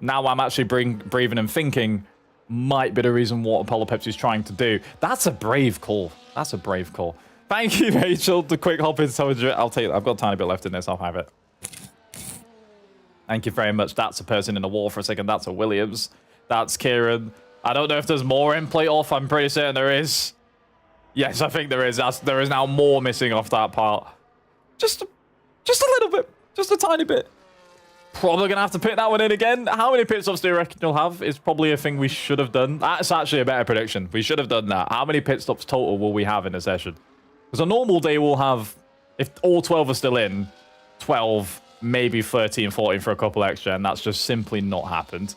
now I'm actually breathing and thinking might be the reason what Apollo Pepsi's trying to do, that's a brave call. That's a brave call. Thank you, Rachel. The quick hop intelligent. I'll take it. I've got a tiny bit left in this. I'll have it. Thank you very much. That's a person in the wall for a second. That's a Williams. That's Kieran. I don't know if there's more end plate off. I'm pretty certain there is. Yes, I think there is. There is now more missing off that part. Just a little bit. Just a tiny bit. Probably going to have to pit that one in again. How many pit stops do you reckon you'll have? Is probably a thing we should have done. That's actually a better prediction. We should have done that. How many pit stops total will we have in a session? Because a normal day we'll have, if all 12 are still in, 12, maybe 13, 14 for a couple extra, and that's just simply not happened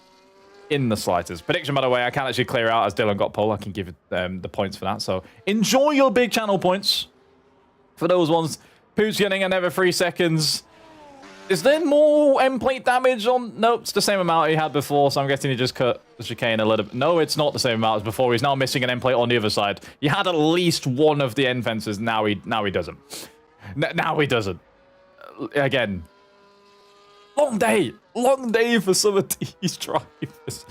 in the slightest. Prediction, by the way, I can't actually clear out as Dylan got pole. I can give the points for that. So enjoy your big channel points for those ones. Pooch getting another 3 seconds. Is there more end plate damage on? Nope, it's the same amount he had before, so I'm guessing he just cut the chicane a little bit. No, it's not the same amount as before. He's now missing an end plate on the other side. He had at least one of the end fences. Now he doesn't. Now he doesn't. Again, long day for some of these drivers.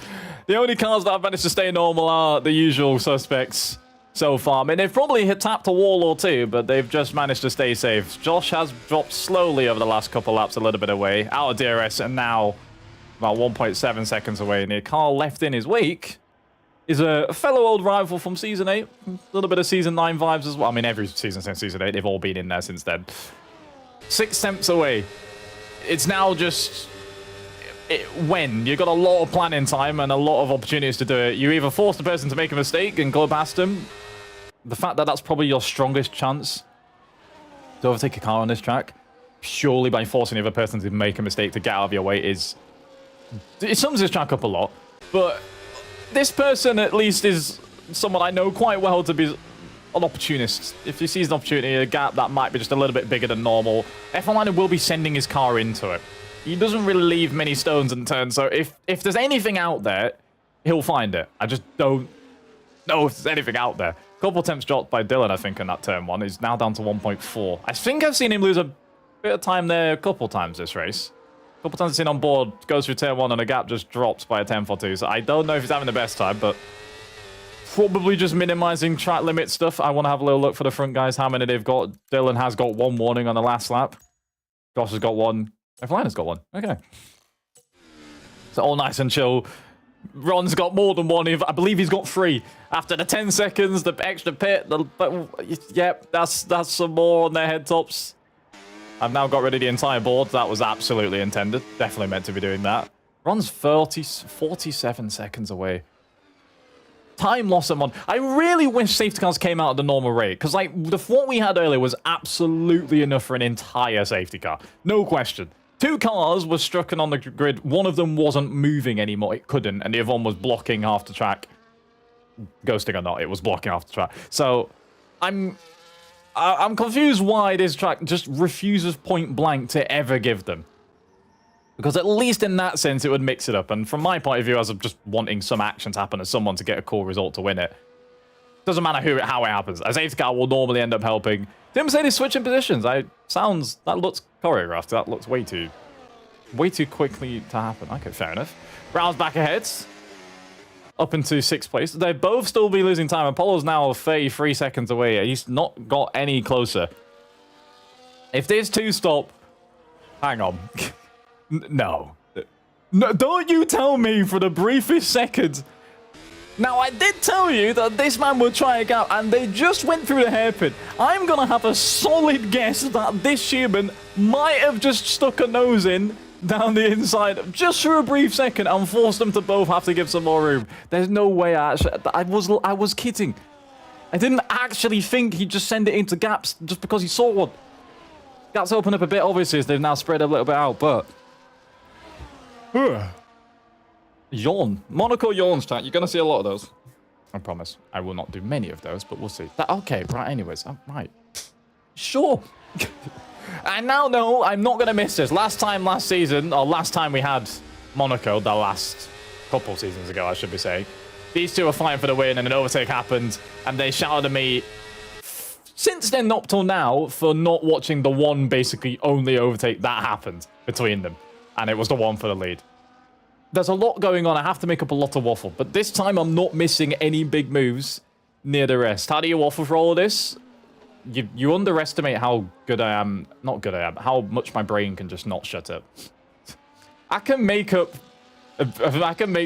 The only cars that have managed to stay normal are the usual suspects so far. I mean, they've probably tapped a wall or two, but they've just managed to stay safe. Josh has dropped slowly over the last couple laps, a little bit away, out of DRS, and now about 1.7 seconds away. And the car left in his wake is a fellow old rival from Season 8. A little bit of Season 9 vibes as well. I mean, every season since Season 8, they've all been in there since then. 6 tenths away. It's now just... when you've got a lot of planning time and a lot of opportunities to do it, you either force the person to make a mistake and go past them. The fact that that's probably your strongest chance to overtake a car on this track, purely by forcing the other person to make a mistake to get out of your way, is... it sums this track up a lot. But this person at least is someone I know quite well to be an opportunist. If he sees an opportunity, a gap that might be just a little bit bigger than normal, F11 will be sending his car into it. He doesn't really leave many stones unturned, so if there's anything out there, he'll find it. I just don't know if there's anything out there. Couple attempts dropped by Dylan, I think, in that turn 1. He's now down to 1.4. I think I've seen him lose a bit of time there a couple times this race. A couple times I've seen on board, goes through turn 1 and a gap just drops by a tenth or two. So I don't know if he's having the best time, but probably just minimizing track limit stuff. I want to have a little look for the front guys, how many they've got. Dylan has got 1 warning on the last lap. Josh has got 1. F11 has got 1. Okay. So all nice and chill. Ron's got more than 1. I believe he's got 3. After the 10 seconds, the extra pit. Yep, that's some more on their head tops. I've now got rid of the entire board. That was absolutely intended. Definitely meant to be doing that. Ron's 47 seconds away. Time loss at Mon. I really wish safety cars came out at the normal rate, because like what we had earlier was absolutely enough for an entire safety car. No question. 2 cars were struck on the grid. One of them wasn't moving anymore. It couldn't. And the other one was blocking half the track. Ghosting or not, it was blocking half the track. So I'm confused why this track just refuses point blank to ever give them. Because at least in that sense, it would mix it up. And from my point of view, as of just wanting some action to happen as someone to get a cool result to win it, doesn't matter how it happens. A safety car will normally end up helping. Tim said he's switching positions. That looks choreographed. That looks way too quickly to happen. Okay, fair enough. Brown's back ahead. Up into 6th place. They both still be losing time. Apollo's now 33 seconds away. He's not got any closer. If this 2-stop... hang on. No. No. Don't you tell me for the briefest second. Now, I did tell you that this man would try a gap, and they just went through the hairpin. I'm going to have a solid guess that this human might have just stuck a nose in down the inside just for a brief second and forced them to both have to give some more room. There's no way I was kidding. I didn't actually think he'd just send it into gaps just because he saw one. Gaps open up a bit, obviously, as they've now spread a little bit out, but... Yawn. Monaco yawns, chat. You're going to see a lot of those. I promise. I will not do many of those, but we'll see. Okay, right, anyways. Right. Sure. I now know I'm not going to miss this. Last time we had Monaco, the last couple seasons ago, I should be saying, these two were fighting for the win, and an overtake happened, and they shouted at me since then up till now for not watching the one basically only overtake that happened between them, and it was the one for the lead. There's a lot going on. I have to make up a lot of waffle, but this time I'm not missing any big moves near the rest. How do you waffle for all of this? You underestimate how good I am. Not good I am. How much my brain can just not shut up. I can make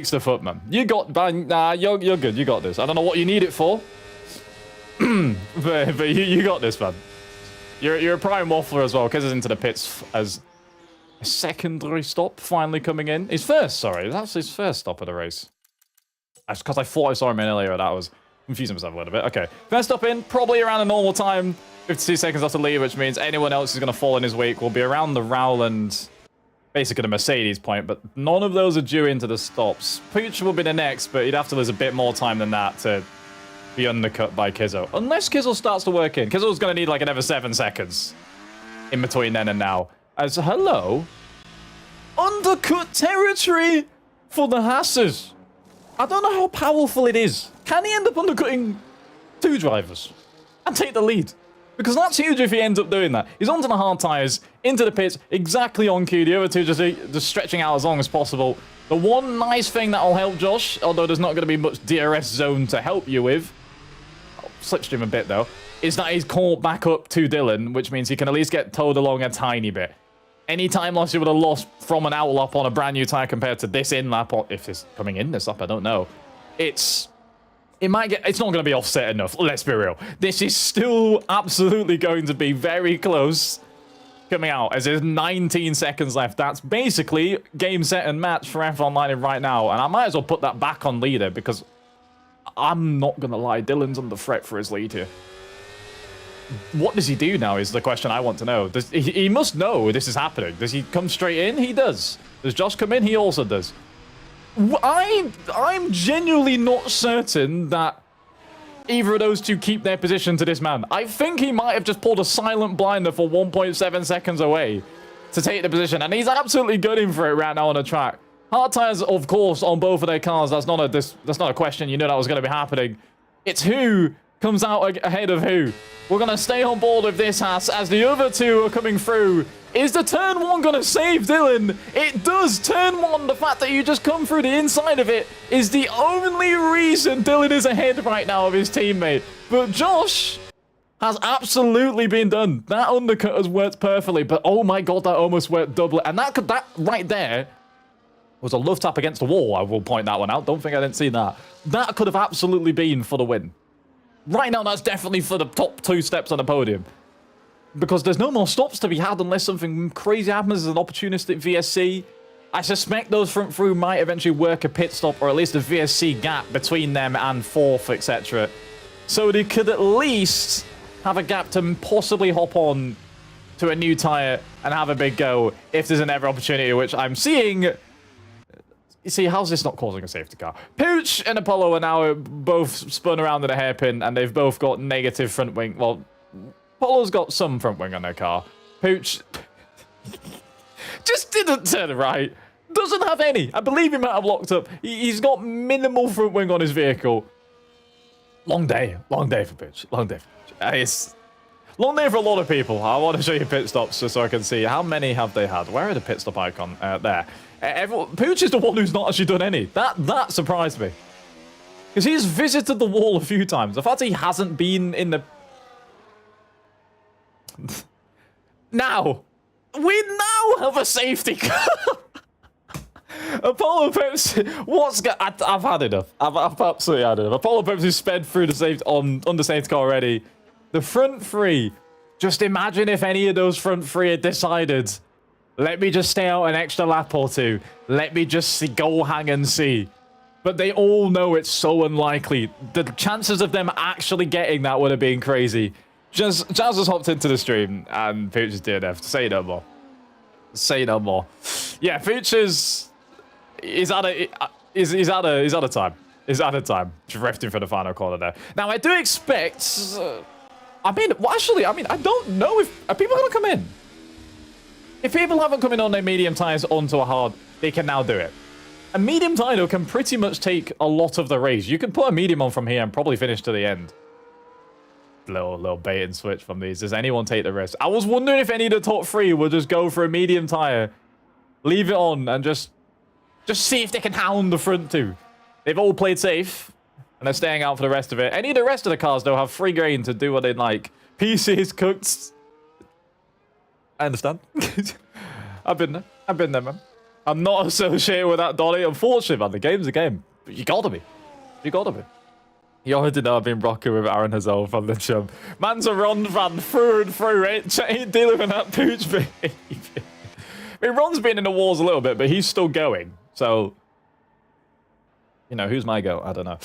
stuff up, man. You're good. You got this. I don't know what you need it for, but you got this, man. You're a prime waffler as well. Kez is into the pits as a secondary stop finally coming in. His first, sorry. That's his first stop of the race. That's because I thought I saw him in earlier. That was confusing myself a little bit. Okay. First stop in, probably around the normal time. 52 seconds after lead, which means anyone else who's going to fall in his wake will be around the Rowland, basically the Mercedes point, but none of those are due into the stops. Pooch will be the next, but he'd have to lose a bit more time than that to be undercut by Kizzo. Unless Kizzo starts to work in. Kizzo's going to need like another 7 seconds in between then and now. As hello, undercut territory for the Hasses. I don't know how powerful it is. Can he end up undercutting 2 drivers and take the lead? Because that's huge if he ends up doing that. He's onto the hard tyres, into the pits, exactly on cue. The other two just stretching out as long as possible. The one nice thing that'll help Josh, although there's not going to be much DRS zone to help you with, I'll slipstream a bit though, is that he's caught back up to Dylan, which means he can at least get towed along a tiny bit. Any time loss you would have lost from an out lap on a brand new tyre compared to this in lap, or if it's coming in this lap, I don't know. It's not going to be offset enough, let's be real. This is still absolutely going to be very close coming out, as there's 19 seconds left. That's basically game, set, and match for F Online right now, and I might as well put that back on leader, because I'm not going to lie, Dylan's under threat for his lead here. What does he do now is the question I want to know. He must know this is happening. Does he come straight in? He does. Does Josh come in? He also does. I'm genuinely not certain that either of those two keep their position to this man. I think he might have just pulled a silent blinder for 1.7 seconds away to take the position, and he's absolutely gunning for it right now on the track. Hard tires, of course, on both of their cars. That's not a question. You know that was going to be happening. It's who comes out ahead of who. We're going to stay on board with this, Haas, as the other two are coming through. Is the turn 1 going to save Dylan? It does. Turn 1, the fact that you just come through the inside of it is the only reason Dylan is ahead right now of his teammate. But Josh has absolutely been done. That undercut has worked perfectly, but oh my god, that almost worked double. And that right there was a love tap against the wall. I will point that one out. Don't think I didn't see that. That could have absolutely been for the win. Right now, that's definitely for the top 2 steps on the podium. Because there's no more stops to be had unless something crazy happens as an opportunistic VSC. I suspect those front through might eventually work a pit stop, or at least a VSC gap between them and 4th, etc. So they could at least have a gap to possibly hop on to a new tyre and have a big go if there's an ever opportunity, which I'm seeing. You see, how's this not causing a safety car? Pooch and Apollo are now both spun around in a hairpin, and they've both got negative front wing. Well, Apollo's got some front wing on their car. Pooch just didn't turn right. Doesn't have any. I believe he might have locked up. He's got minimal front wing on his vehicle. Long day. Long day for Pooch. Long day for Pooch. It's long day for a lot of people. I want to show you pit stops just so I can see how many have they had. Where are the pit stop icon? There. Pooch is the one who's not actually done any. That surprised me. Because he's visited the wall a few times. The fact he hasn't been in the... Now, we now have a safety car. Apollo Pepsi, I've had enough. I've absolutely had enough. Apollo Pepsi sped through the safety on the safety car already. The front 3. Just imagine if any of those front 3 had decided Let me just stay out an extra lap or two. Let me just go hang and see. But they all know it's so unlikely. The chances of them actually getting that would have been crazy. Jazz has hopped into the stream and Pooch is DNF. Say no more. Say no more. Yeah, Pooch is out of time. He's out of time. Drifting for the final corner there. Now I do expect. I mean, I don't know if are people gonna come in. If people haven't come in on their medium tires onto a hard, they can now do it. A medium tire can pretty much take a lot of the race. You can put a medium on from here and probably finish to the end. Little bait and switch from these. Does anyone take the risk? I was wondering if any of the top three would just go for a medium tire, leave it on, and just see if they can hound the front two. They've all played safe, and they're staying out for the rest of it. Any of the rest of the cars, though, have free grain to do what they like. PC is cooked. I understand. I've been there, man. I'm not associated with that, Dolly. Unfortunately, man, the game's a game. But you gotta be. You gotta be. You already know I've been rocking with Aaron Hazel from the chum. Man's a Ron fan through and through. Ain't dealing with that pooch baby. I mean, Ron's been in the walls a little bit, but he's still going. So, you know, who's my goat? I don't know.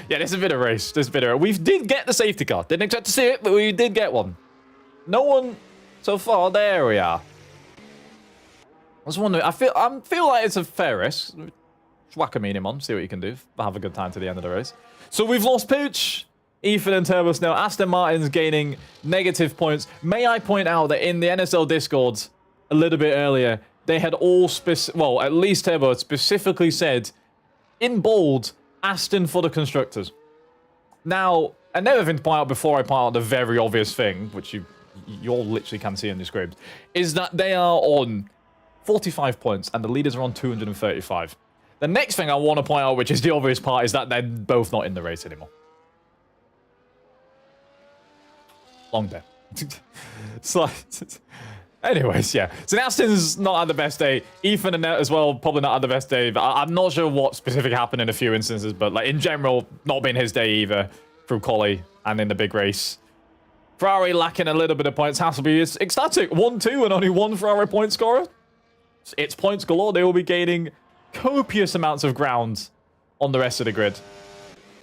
Yeah, this has been a race. We did get the safety car. Didn't expect to see it, but we did get one. No one so far. There we are. I was wondering. I feel like it's a fair race. Just whack a medium on, see what you can do. Have a good time to the end of the race. So we've lost Pooch, Ethan, and Turbo Snail. Aston Martin's gaining negative points. May I point out that in the NSL Discord a little bit earlier, they had all well, at least Turbo had specifically said in bold, Aston for the constructors. Now, another thing to point out before I point out the very obvious thing, which you all literally can see in the script, is that they are on 45 points and the leaders are on 235. The next thing I want to point out, which is the obvious part, is that they're both not in the race anymore. Long day. So, anyways, yeah. So Aston's not had the best day. Ethan and Nett as well, probably not had the best day. But I'm not sure what specifically happened in a few instances, but like in general, not been his day either through quali and in the big race. Ferrari lacking a little bit of points. Hasselby is ecstatic. 1-2 and only one Ferrari point scorer. It's points galore. They will be gaining copious amounts of ground on the rest of the grid.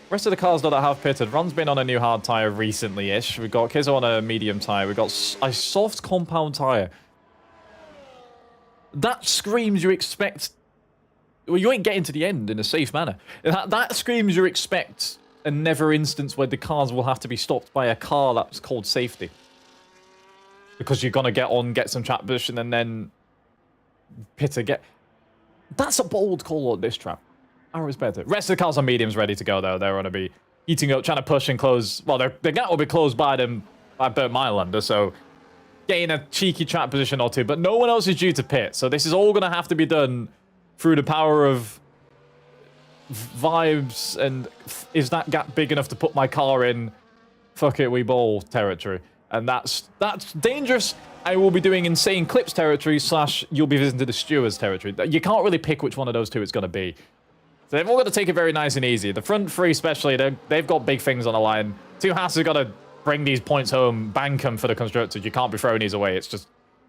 Rest of the cars that have pitted. Ron's been on a new hard tyre recently-ish. We've got Kizzo on a medium tyre. We've got a soft compound tyre. That screams you expect... Well, you ain't getting to the end in a safe manner. That screams you expect a never instance where the cars will have to be stopped by a car that's called safety. Because you're going to get on, get some track position, and then pit again. That's a bold call on this track. I respect it. Rest of the cars are mediums ready to go, though. They're going to be heating up, trying to push and close. Well, the gap will be closed by them, by Burt Mailander, so getting a cheeky track position or two. But no one else is due to pit, so this is all going to have to be done through the power of vibes and is that gap big enough to put my car in fuck it, we ball territory. And that's dangerous. I will be doing insane clips territory / you'll be visiting the stewards territory. You can't really pick which one of those two it's going to be. So they've all got to take it very nice and easy. The front three especially, they've got big things on the line. Two Haas have got to bring these points home, bank them for the constructors. You can't be throwing these away.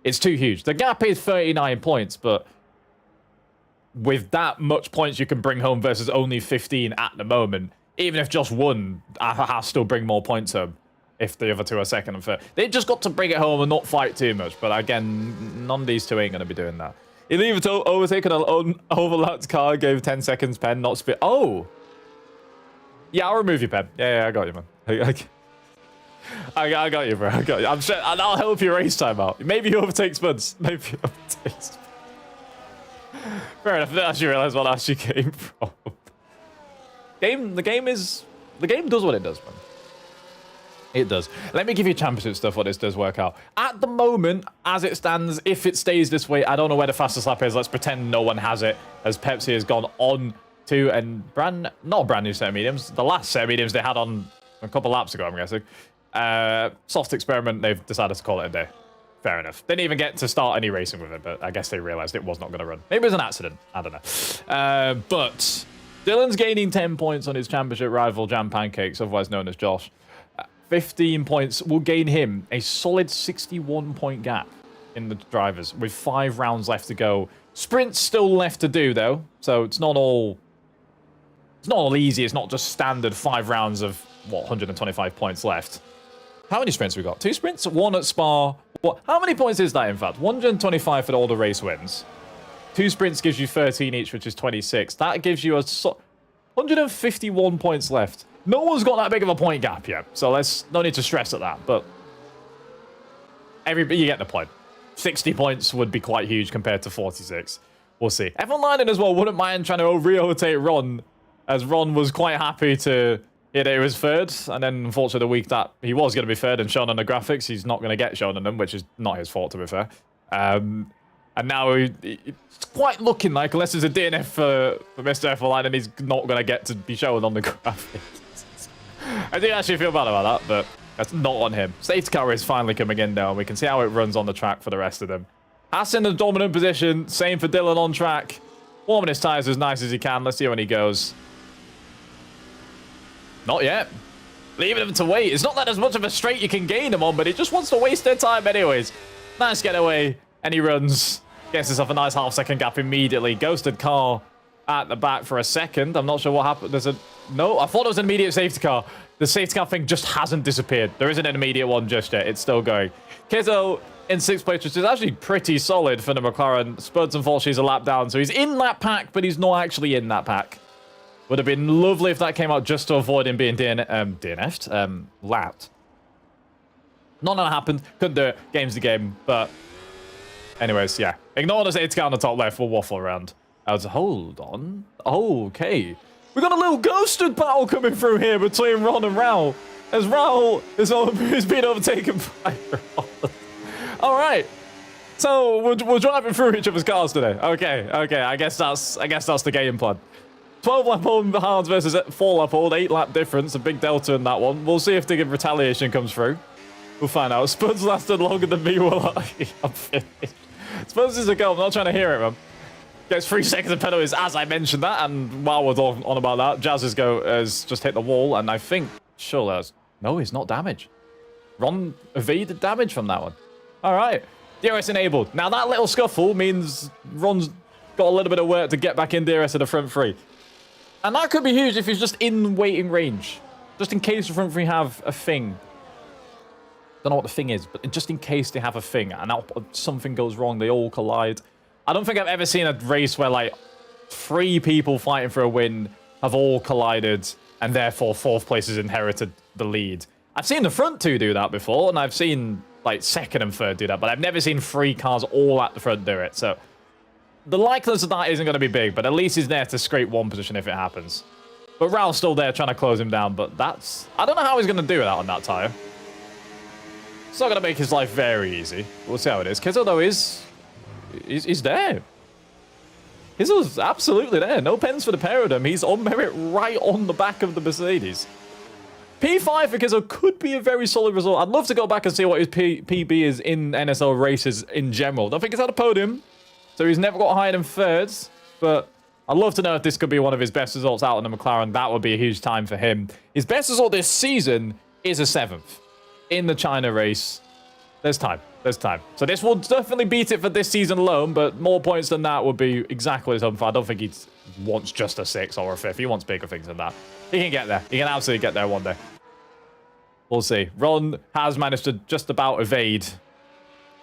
It's too huge. The gap is 39 points, but with that much points you can bring home versus only 15 at the moment, even if just one Haas still bring more points home. If the other two are second and third. They've just got to bring it home and not fight too much. But again, none of these two ain't going to be doing that. Illegal overtaken an overlapped car, gave 10 seconds pen, not spit. Oh! Yeah, I'll remove your pen. Yeah, I got you, man. I got you, bro. I got you. I'm sure, and I'll help you race time out. Maybe you overtake Spuds. Maybe you overtake Spuds. Fair enough. I didn't actually realize what actually came from. The game does what it does, man. It does. Let me give you championship stuff what this does work out. At the moment, as it stands, if it stays this way, I don't know where the fastest lap is. Let's pretend no one has it, as Pepsi has gone on to not a brand new set of mediums. The last set of mediums they had on a couple laps ago, I'm guessing. Soft experiment, they've decided to call it a day. Fair enough. Didn't even get to start any racing with it, but I guess they realized it was not going to run. Maybe it was an accident. I don't know. But Dylan's gaining 10 points on his championship rival, Jam Pancakes, otherwise known as Josh. 15 points will gain him a solid 61-point gap in the drivers with 5 rounds left to go. Sprint's still left to do, though, so it's not all easy. It's not just standard 5 rounds of, what, 125 points left. How many sprints we got? 2 sprints? 1 at Spa. What? How many points is that, in fact? 125 for all the race wins. 2 sprints gives you 13 each, which is 26. That gives you 151 points left. No one's got that big of a point gap yet, so no need to stress at that, but you get the point. 60 points would be quite huge compared to 46. We'll see. F1 Lightning as well wouldn't mind trying to re-rotate Ron, as Ron was quite happy to hear that he was third, and then unfortunately the week that he was going to be third and shown on the graphics, he's not going to get shown on them, which is not his fault, to be fair. And now it's quite looking like, unless there's a DNF for Mr. F1 Lightning, he's not going to get to be shown on the graphics. I do actually feel bad about that, but that's not on him. Safety car is finally coming in now, and we can see how it runs on the track for the rest of them. Haas in the dominant position. Same for Dylan on track. Warming his tyres as nice as he can. Let's see when he goes. Not yet. Leaving him to wait. It's not that there's much of a straight you can gain him on, but he just wants to waste their time anyways. Nice getaway. And he runs. Gets himself a nice half-second gap immediately. Ghosted car at the back for a second. I'm not sure what happened. No, I thought it was an immediate safety car. The safety car thing just hasn't disappeared. There isn't an immediate one just yet. It's still going. Kitto in 6th place, which is actually pretty solid for the McLaren. Spuds, unfortunately, is a lap down. So he's in that pack, but he's not actually in that pack. Would have been lovely if that came out just to avoid him being DNF'd. Lapped. None of that happened. Couldn't do it. Game's the game. But anyways, yeah. Ignore the safety car on the top left. We'll waffle around. Hold on. Okay. We got a little ghosted battle coming through here between Ron and Raul. As Raul is being overtaken by Ron. All right. So we're driving through each other's cars today. Okay. I guess that's the game plan. 12 lap hold hards versus 4 lap hold, 8 lap difference, a big delta in that one. We'll see if the retaliation comes through. We'll find out. Spuds lasted longer than me while I'm finished. Spuds is a goal. I'm not trying to hear it, man. Gets 3 seconds of penalties as I mentioned that, and while we're on about that, Jazz's go has just hit the wall, and I think no, he's not damaged. Ron evaded damage from that one. All right, DRS enabled. Now that little scuffle means Ron's got a little bit of work to get back in DRS in the front 3, and that could be huge if he's just in waiting range, just in case the front 3 have a thing. Don't know what the thing is, but just in case they have a thing, and something goes wrong, they all collide. I don't think I've ever seen a race where, like, 3 people fighting for a win have all collided, and therefore 4th place has inherited the lead. I've seen the front 2 do that before, and I've seen, like, 2nd and 3rd do that, but I've never seen 3 cars all at the front do it, so the likeliness of that isn't going to be big, but at least he's there to scrape 1 position if it happens. But Raul's still there trying to close him down, but I don't know how he's going to do that on that tyre. It's not going to make his life very easy. We'll see how it is. Kitto, though, he's there. Kizzle's absolutely there. No pens for the pair of them. He's on merit right on the back of the Mercedes. P5 for Kizzle could be a very solid result. I'd love to go back and see what his PB is in NSL races in general. Don't think he's had a podium, so he's never got higher than 3rds. But I'd love to know if this could be one of his best results out in the McLaren. That would be a huge time for him. His best result this season is a 7th. In the China race. There's time. So this will definitely beat it for this season alone, but more points than that would be exactly something. I don't think he wants just a 6 or a 5th. He wants bigger things than that. He can get there. He can absolutely get there one day. We'll see. Ron has managed to just about evade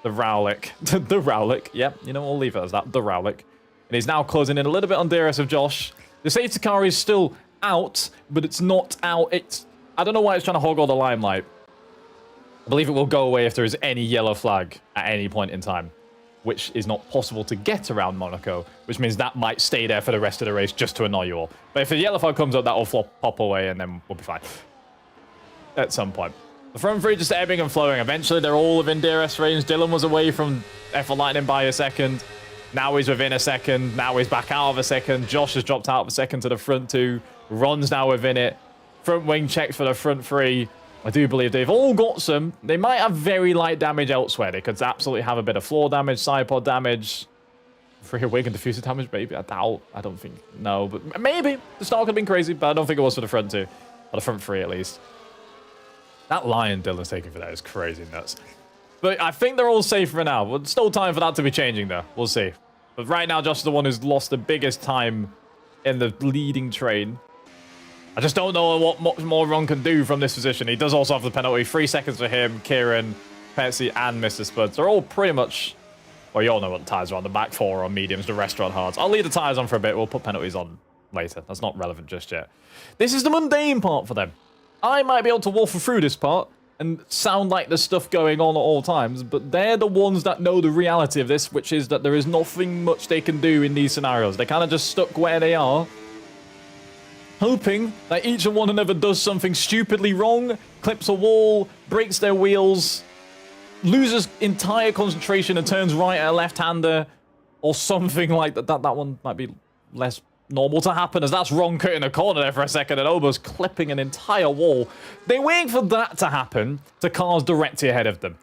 the Rowlick. The Rowlick. Yep, you know, we'll leave it as that. The Rowlick. And he's now closing in a little bit on DRS of Josh. The safety car is still out, but it's not out. I don't know why it's trying to hog all the limelight. I believe it will go away if there is any yellow flag at any point in time, which is not possible to get around Monaco, which means that might stay there for the rest of the race just to annoy you all. But if the yellow flag comes up, that will pop away, and then we'll be fine at some point. The front 3 just ebbing and flowing. Eventually, they're all within DRS range. Dylan was away from F1 Lightning by a second. Now he's within a second. Now he's back out of a second. Josh has dropped out of a second to the front 2. Ron's now within it. Front wing checks for the front 3. I do believe they've all got some. They might have very light damage elsewhere. They could absolutely have a bit of floor damage, side pod damage, rear wing and diffuser damage, maybe. I doubt. I don't think. No, but maybe. The start could have been crazy, but I don't think it was for the front 2. Or the front 3, at least. That line Dylan's taking for that is crazy nuts. But I think they're all safe for now. But still time for that to be changing, though. We'll see. But right now, Josh is the one who's lost the biggest time in the leading train. I just don't know what much more Ron can do from this position. He does also have the penalty. 3 seconds for him, Kieran, Petsy, and Mr. Spuds. They're all pretty much... Well, you all know what the tyres are on. The back 4 on mediums, the rest are on hards. I'll leave the tyres on for a bit. We'll put penalties on later. That's not relevant just yet. This is the mundane part for them. I might be able to waffle through this part and sound like there's stuff going on at all times, but they're the ones that know the reality of this, which is that there is nothing much they can do in these scenarios. They're kind of just stuck where they are, hoping that each and one another does something stupidly wrong, clips a wall, breaks their wheels, loses entire concentration and turns right at a left-hander, or something like that. That one might be less normal to happen, as that's Ron cutting a corner there for a second and almost clipping an entire wall. They're waiting for that to happen to cars directly ahead of them.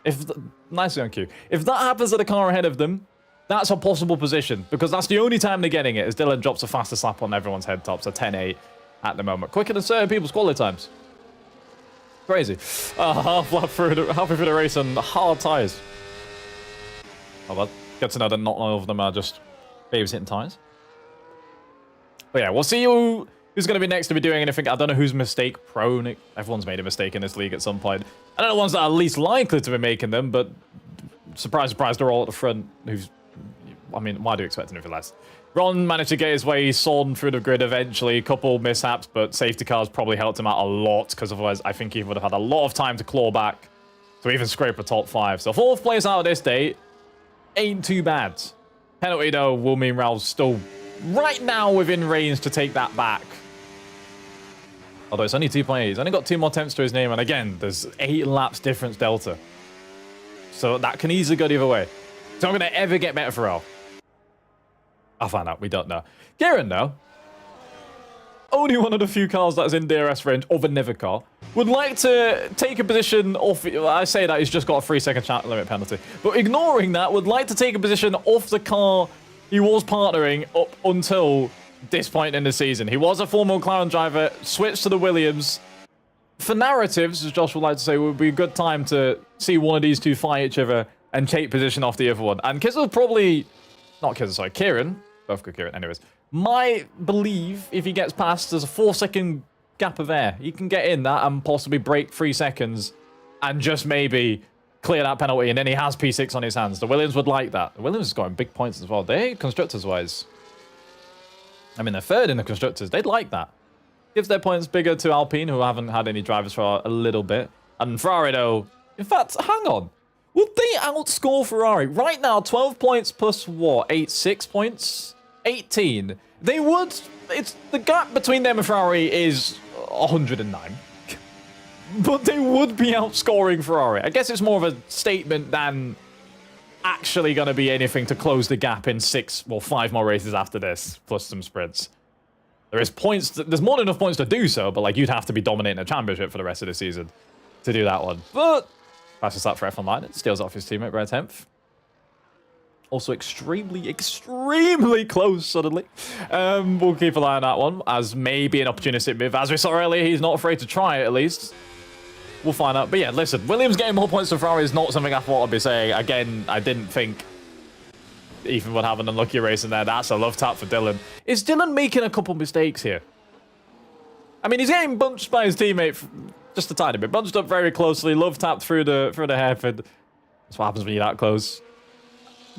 Nicely on cue. If that happens to the car ahead of them, that's a possible position, because that's the only time they're getting it, as Dylan drops a faster slap on everyone's head tops, a 10-8 at the moment. Quicker than certain people's quality times. Crazy. Halfway through the race on hard tyres. Oh, well, good to know that not all of them are just babysitting tyres. But yeah, we'll see who's going to be next to be doing anything. I don't know who's mistake prone. Everyone's made a mistake in this league at some point. I don't know the ones that are least likely to be making them, but surprise, surprise, they're all at the front. I mean, why do you expect anything less? Ron managed to get his way sawn through the grid eventually. A couple mishaps, but safety cars probably helped him out a lot, because otherwise I think he would have had a lot of time to claw back to even scrape a top 5. So 4th place out of this day ain't too bad. Penalty, though, will mean Ralph's still right now within range to take that back. Although it's only 2.8. He's only got 2 more attempts to his name, and again, there's 8 laps difference delta. So that can easily go the other way. It's not going to ever get better for Ralph. I'll find out. We don't know. Kieran, though, only one of the few cars that's in DRS range of a Never car, would like to take a position off... I say that he's just got a 3-second chart limit penalty. But ignoring that, would like to take a position off the car he was partnering up until this point in the season. He was a former McLaren driver, switched to the Williams. For narratives, as Josh would like to say, would be a good time to see one of these two fight each other and take position off the other one. And Kizzle probably... Not Kizzle, sorry. Kieran. Both good Kieran. Anyways. Might believe if he gets past, there's a 4-second gap of air. He can get in that and possibly break 3 seconds and just maybe clear that penalty, and then he has P6 on his hands. The Williams would like that. The Williams is scoring big points as well. They, constructors-wise, I mean, they're 3rd in the constructors. They'd like that. Gives their points bigger to Alpine, who haven't had any drivers for a little bit. And Ferrari, though, in fact, hang on. Would they outscore Ferrari? Right now, 12 points plus what? 6 points? 18. They would... It's the gap between them and Ferrari is 109. But they would be outscoring Ferrari. I guess it's more of a statement than actually going to be anything to close the gap in 5 more races after this, plus some sprints. There is points... There's more than enough points to do so, but like you'd have to be dominating a championship for the rest of the season to do that one. But... Fastest lap for F1 line. It steals off his teammate by a 10th. Also extremely, extremely close suddenly. We'll keep an eye on that one as maybe an opportunistic move. As we saw earlier, he's not afraid to try it at least. We'll find out. But yeah, listen, Williams getting more points than Ferrari is not something I thought I'd be saying. Again, I didn't think Ethan would have an unlucky race in there. That's a love tap for Dylan. Is Dylan making a couple mistakes here? I mean, he's getting bunched by his teammate just a tiny bit. Bunched up very closely. Love tapped through the hairpin. That's what happens when you're that close.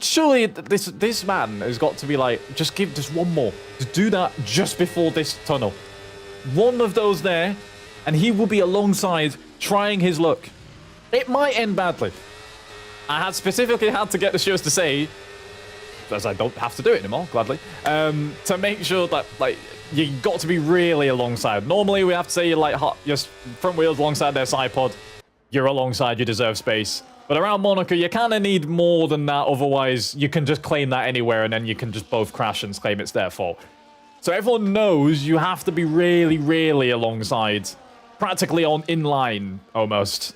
Surely this man has got to be like, just give just one more. Just do that just before this tunnel. One of those there, and he will be alongside trying his luck. It might end badly. I had specifically had to get the shows to say, as I don't have to do it anymore, gladly, to make sure that, like, you got to be really alongside. Normally, we have to say you're like your front wheels alongside their side pod. You're alongside, you deserve space. But around Monaco, you kind of need more than that. Otherwise, you can just claim that anywhere, and then you can just both crash and claim it's their fault. So everyone knows you have to be really, really alongside. Practically in line, almost.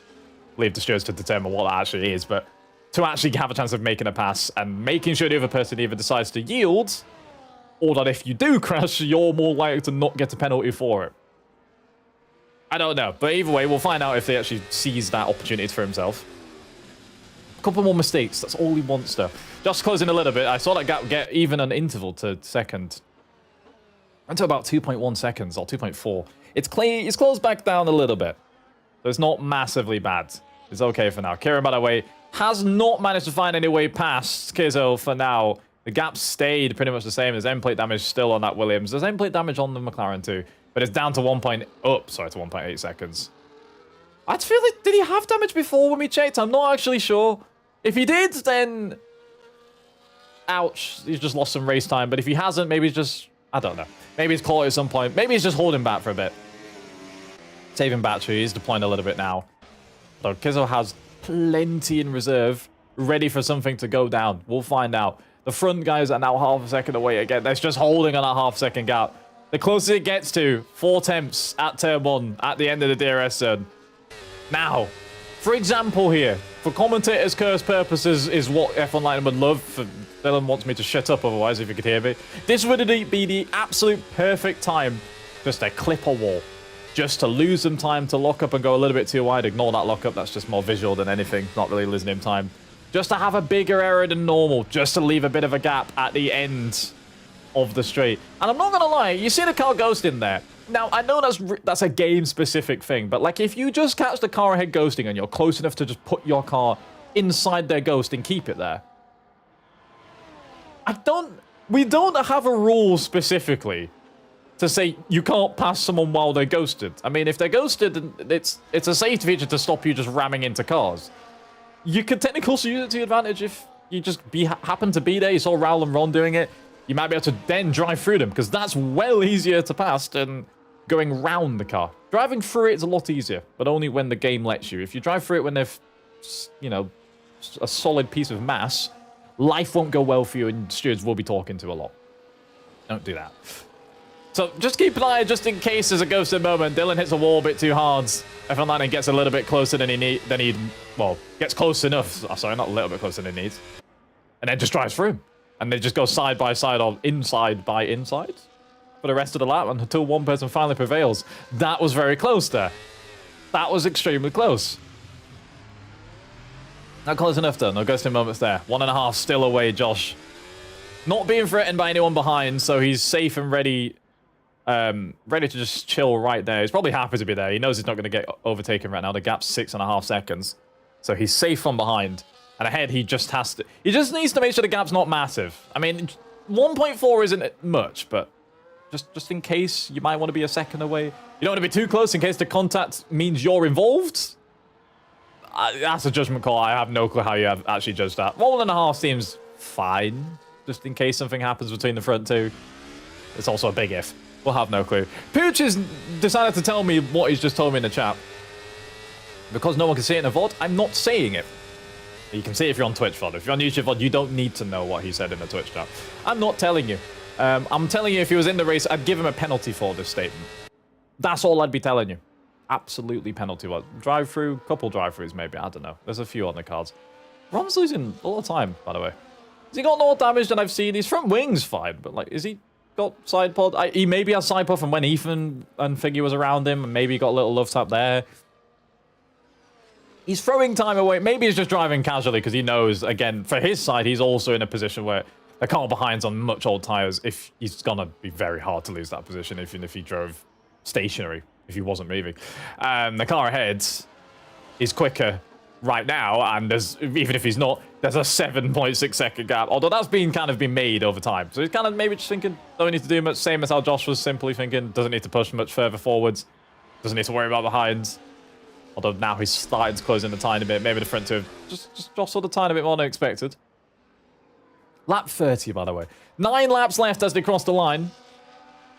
Leave the stewards to determine what that actually is. But to actually have a chance of making a pass and making sure the other person either decides to yield, or that if you do crash, you're more likely to not get a penalty for it. I don't know. But either way, we'll find out if he actually sees that opportunity for himself. Couple more mistakes. That's all he wants to. Just closing a little bit. I saw that gap get even an interval to second. Went to about 2.1 seconds or 2.4. It's closed back down a little bit. So it's not massively bad. It's okay for now. Kieran, by the way, has not managed to find any way past Kizzo for now. The gap stayed pretty much the same. There's end plate damage still on that Williams. There's end plate damage on the McLaren too. But it's down to 1.8 seconds. I feel like, did he have damage before when we checked? I'm not actually sure. If he did, then... Ouch. He's just lost some race time. But if he hasn't, maybe he's just... I don't know. Maybe he's caught at some point. Maybe he's just holding back for a bit. Saving battery. He's deploying a little bit now. So Kizzo has plenty in reserve. Ready for something to go down. We'll find out. The front guys are now half a second away again. That's just holding on a half-second gap. The closer it gets to 4 temps at turn 1 at the end of the DRS zone. Now, for example here, for commentators' curse purposes is what F1 Lightning would love. Dylan wants me to shut up otherwise, if you could hear me. This would be the absolute perfect time just to clip a wall. Just to lose some time to lock up and go a little bit too wide. Ignore that lockup, that's just more visual than anything. Not really losing him time. Just to have a bigger error than normal. Just to leave a bit of a gap at the end of the straight. And I'm not going to lie, you see the car ghosting there. Now, I know that's a game-specific thing, but like if you just catch the car ahead ghosting and you're close enough to just put your car inside their ghost and keep it there. We don't have a rule specifically to say you can't pass someone while they're ghosted. I mean, if they're ghosted, it's a safety feature to stop you just ramming into cars. You could technically also use it to your advantage if you just happen to be there. You saw Raul and Ron doing it. You might be able to then drive through them, because that's well easier to pass than going round the car. Driving through it is a lot easier, but only when the game lets you. If you drive through it when they've, you know, a solid piece of mass, life won't go well for you, and stewards will be talking to a lot. Don't do that. So just keep an eye just in case there's a ghosted moment. Dylan hits a wall a bit too hard. F1 Lightning gets a little bit closer than he well, gets close enough. Oh, sorry, not a little bit closer than he needs. And then just drives through. And they just go side by side or inside by inside for the rest of the lap until one person finally prevails. That was very close there. That was extremely close. Not close enough though. No ghosting moments there. 1.5 still away, Josh. Not being threatened by anyone behind, so he's safe and ready. Ready to just chill right there. He's probably happy to be there. He knows he's not going to get overtaken right now. The gap's 6.5 seconds. So he's safe from behind. And ahead, he just needs to make sure the gap's not massive. I mean, 1.4 isn't much, but just in case you might want to be a second away. You don't want to be too close in case the contact means you're involved. That's a judgment call. I have no clue how you have actually judged that. 1.5 seems fine, just in case something happens between the front two. It's also a big if. We'll have no clue. Pooch has decided to tell me what he's just told me in the chat. Because no one can see it in the VOD, I'm not saying it. You can see it if you're on Twitch VOD. If you're on YouTube VOD, you don't need to know what he said in the Twitch chat. I'm not telling you. I'm telling you if he was in the race, I'd give him a penalty for this statement. That's all I'd be telling you. Absolutely penalty. What? Drive-through? Couple drive-throughs maybe. I don't know. There's a few on the cards. Ron's losing a lot of time, by the way. Has he got more damage than I've seen? His front wing's fine, but like, is he got side pod? He maybe has side pod from when Ethan and Figgy was around him, and maybe he got a little love tap there. He's throwing time away. Maybe he's just driving casually because he knows, again, for his side, he's also in a position where the car behind's on much old tyres. If he's going to be very hard to lose that position, even if he drove stationary, if he wasn't moving. The car ahead is quicker right now, and there's, even if he's not, there's a 7.6 second gap. Although that's been made over time. So he's kind of maybe just thinking, don't need to do much. Same as how Josh was simply thinking, doesn't need to push much further forwards. Doesn't need to worry about behinds. Although now he's starting to close in a tiny bit. Maybe the front two have just jostled a tiny bit more than expected. Lap 30, by the way. 9 laps left as they cross the line.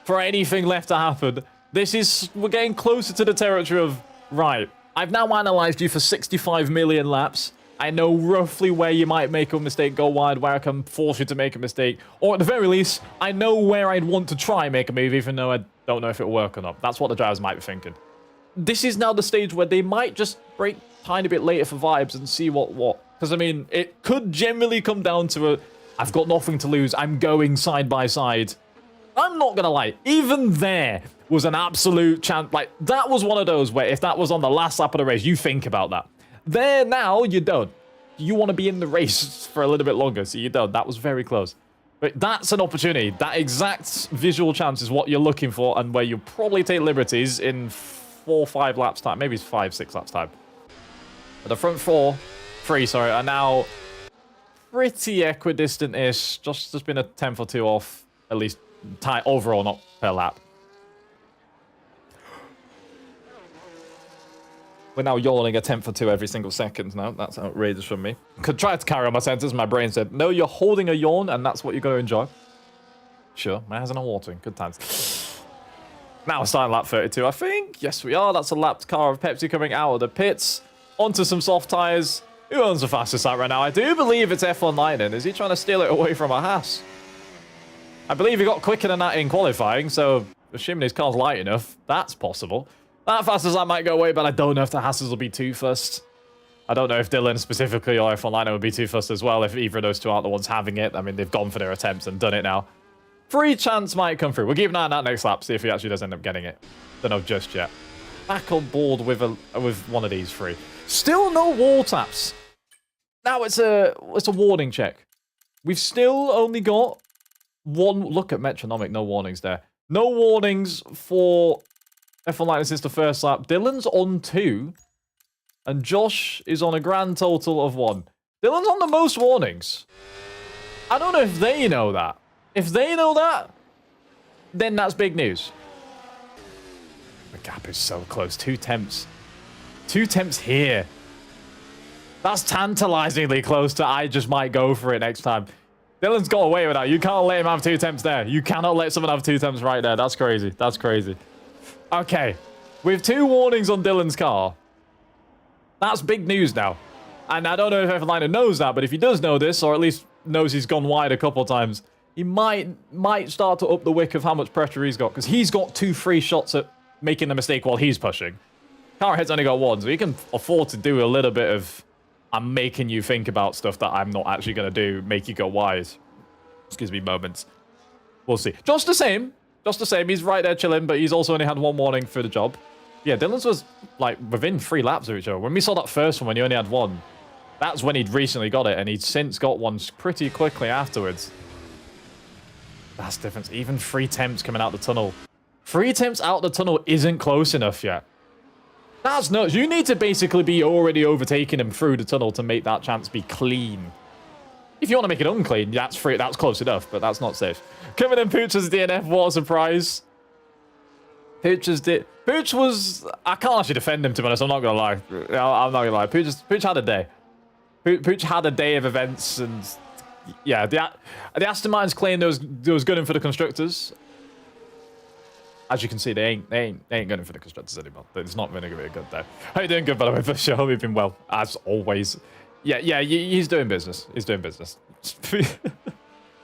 For anything left to happen. We're getting closer to the territory of, right, I've now analyzed you for 65 million laps. I know roughly where you might make a mistake, go wide, where I can force you to make a mistake. Or at the very least, I know where I'd want to try and make a move, even though I don't know if it'll work or not. That's what the drivers might be thinking. This is now the stage where they might just break a tiny bit later for vibes and see what. Because, I mean, it could generally come down to I've got nothing to lose. I'm going side by side. I'm not going to lie. Even there was an absolute chance. Like, that was one of those where if that was on the last lap of the race, you think about that. There now, you don't. you want to be in the race for a little bit longer, so you don't. That was very close. But that's an opportunity. That exact visual chance is what you're looking for, and where you'll probably take liberties in 4 or 5 laps time. Maybe it's 5, 6 laps time. But the front 3, sorry, are now pretty equidistant-ish. Just there's been a 10th or 2 off, at least overall, not per lap. We're now yawning a 10th or 2 every single second now. That's outrageous from me. Could try to carry on my sentence. My brain said, no, you're holding a yawn, and that's what you're going to enjoy. Sure, my eyes are not watering. Good times. Now we're starting lap 32, I think. Yes, we are. That's a lapped car of Pepsi coming out of the pits. Onto some soft tyres. Who owns the fastest lap right now? I do believe it's F11. Is he trying to steal it away from a Haas? I believe he got quicker than that in qualifying, so assuming his car's light enough, that's possible. That fastest lap might go away, but I don't know if the Hasses will be too first. I don't know if Dylan specifically or F11 will be too first as well, if either of those two aren't the ones having it. I mean, they've gone for their attempts and done it now. Free chance might come through. We'll keep an eye on that next lap, see if he actually does end up getting it. Don't know just yet. Back on board with one of these 3. Still no wall taps. Now it's a warning check. We've still only got 1. Look at Metronomic, no warnings there. No warnings for F1 since the first lap. Dylan's on 2. And Josh is on a grand total of 1. Dylan's on the most warnings. I don't know if they know that. If they know that, then that's big news. The gap is so close. 2 temps. 2 temps here. That's tantalizingly close to I just might go for it next time. Dylan's got away with that. You can't let him have 2 temps there. You cannot let someone have 2 temps right there. That's crazy. That's crazy. Okay. With 2 warnings on Dylan's car. That's big news now. And I don't know if F11 knows that, but if he does know this, or at least knows he's gone wide a couple times, he might start to up the wick of how much pressure he's got, because he's got 2 free shots at making the mistake while he's pushing. Carhead's only got 1, so he can afford to do a little bit of I'm making you think about stuff that I'm not actually going to do, make you go wide. Excuse me, moments. We'll see. Just the same, he's right there chilling, but he's also only had 1 warning for the job. Yeah, Dylan's was like within 3 laps of each other. When we saw that first one when he only had 1, that's when he'd recently got it, and he'd since got 1 pretty quickly afterwards. That's the difference. Even 3 temps coming out the tunnel. 3 temps out the tunnel isn't close enough yet. That's nuts. You need to basically be already overtaking him through the tunnel to make that chance be clean. If you want to make it unclean, that's free. That's close enough, but that's not safe. Coming in Pooch's DNF, what a surprise. Pooch was... I can't actually defend him, to be honest. I'm not going to lie. I'm not going to lie. Pooch had a day. Pooch had a day of events, and... Yeah, the Aston Martin's claim there was gunning for the constructors. As you can see, they ain't gunning for the constructors anymore. It's not going to be a good day. How you doing? Good, by the way, for sure. We've been well, as always. Yeah, he's doing business. He's doing business.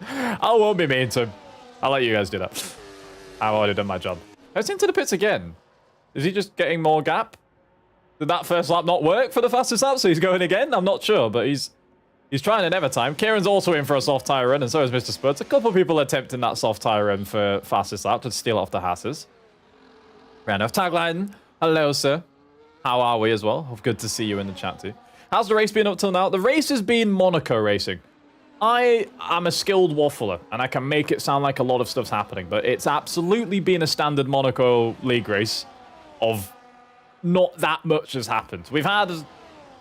I won't be mean to him. I'll let you guys do that. I've already done my job. He's into the pits again. Is he just getting more gap? Did that first lap not work for the fastest lap, so he's going again? I'm not sure, but he's trying another time. Kieran's also in for a soft tyre run, and so is Mr. Spuds. A couple of people attempting that soft tyre run for fastest lap to steal off the Hasses. Fair enough. Tagline. Hello, sir. How are we as well? Good to see you in the chat too. How's the race been up till now? The race has been Monaco racing. I am a skilled waffler, and I can make it sound like a lot of stuff's happening, but it's absolutely been a standard Monaco league race of not that much has happened. We've had a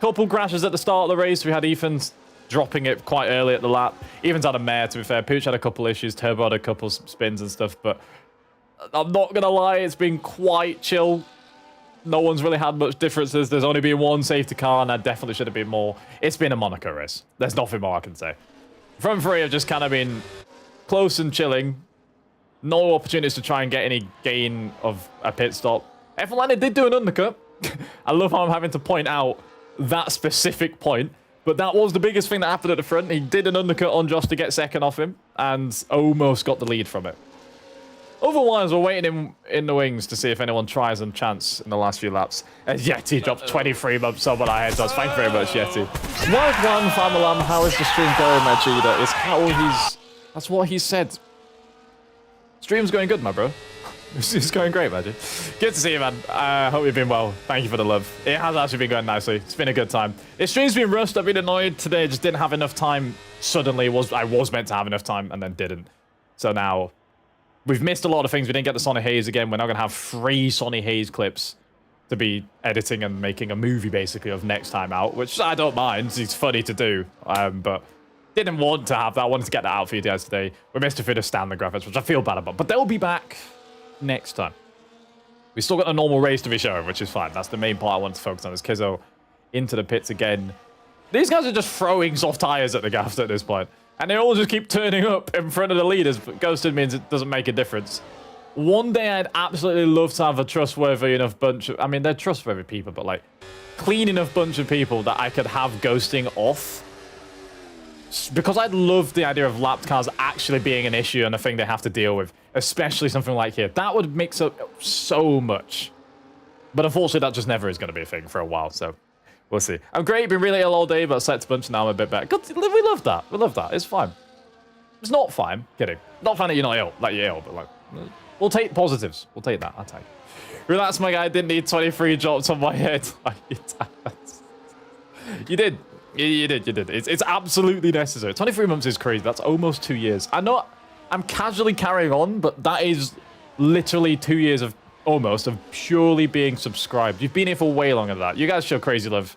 couple crashes at the start of the race. We had Ethan's dropping it quite early at the lap. Ethan's had a mare, to be fair. Pooch had a couple issues. Turbo had a couple spins and stuff, but I'm not going to lie, it's been quite chill. No one's really had much differences. There's only been 1 safety car, and there definitely should have been more. It's been a Monaco race. There's nothing more I can say. Front 3 have just kind of been close and chilling. No opportunities to try and get any gain of a pit stop. F11 did do an undercut. I love how I'm having to point out that specific point. But that was the biggest thing that happened at the front. He did an undercut on Josh to get second off him, and almost got the lead from it. Otherwise, we're waiting in the wings to see if anyone tries and chance in the last few laps. As Yeti dropped 23 months on our heads. Thank you very much, Yeti. Wagwan Famalam, how is the stream going, Machida? Is how he's... That's what he said. Stream's going good, my bro. It's going great, Magic. Good to see you, man. I hope you've been well. Thank you for the love. It has actually been going nicely. It's been a good time. This stream's been rushed. I've been annoyed today. Just didn't have enough time. Suddenly, I was meant to have enough time and then didn't. So now, we've missed a lot of things. We didn't get the Sonny Hayes again. We're now going to have 3 Sonny Hayes clips to be editing and making a movie, basically, of next time out, which I don't mind. It's funny to do, but didn't want to have that. I wanted to get that out for you guys today. We missed a bit of standard graphics, which I feel bad about, but they'll be back next time. We still got a normal race to be showing, which is fine. That's the main part I want to focus on, is Kizzo into the pits again. These guys are just throwing soft tires at the gaffs at this point, and they all just keep turning up in front of the leaders, but ghosted means it doesn't make a difference. One day I'd absolutely love to have a trustworthy enough bunch of, I mean, they're trustworthy people, but like clean enough bunch of people that I could have ghosting off. Because I'd love the idea of lapped cars actually being an issue and a thing they have to deal with, especially something like here. That would mix up so much. But unfortunately, that just never is going to be a thing for a while, so we'll see. I'm great, been really ill all day, but set to bunch now I'm a bit better. God, we love that. We love that. It's fine. It's not fine. Kidding. Not fine that you're not ill. Like, you're ill, but like, we'll take positives. We'll take that. I'll take it. Relax, my guy. I didn't need 23 drops on my head. You did. You did. It's absolutely necessary. 23 months is crazy. That's almost 2 years. I know I'm casually carrying on, but that is literally 2 years of almost of purely being subscribed. You've been here for way longer than that. You guys show crazy love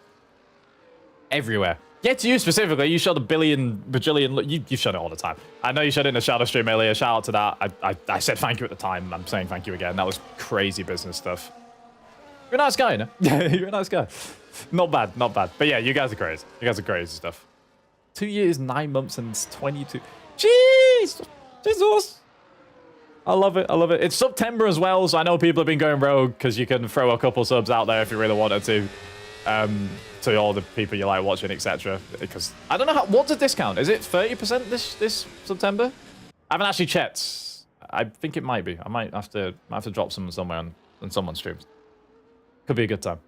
everywhere. Yeah, to you specifically, you showed a bajillion. You've shown it all the time. I know you showed it in the shadow stream earlier. Shout out to that. I said thank you at the time. I'm saying thank you again. That was crazy business stuff. You're a nice guy, you know? You're a nice guy. Not bad, not bad. But yeah, you guys are crazy. You guys are crazy stuff. 2 years, 9 months, and 22. Jeez! Jesus! I love it. I love it. It's September as well, so I know people have been going rogue because you can throw a couple subs out there if you really wanted to. To all the people you like watching, etc. Because I don't know what's the discount? Is it 30% this September? I haven't actually checked. I think it might be. I might have to drop some somewhere on someone's streams. Could be a good time.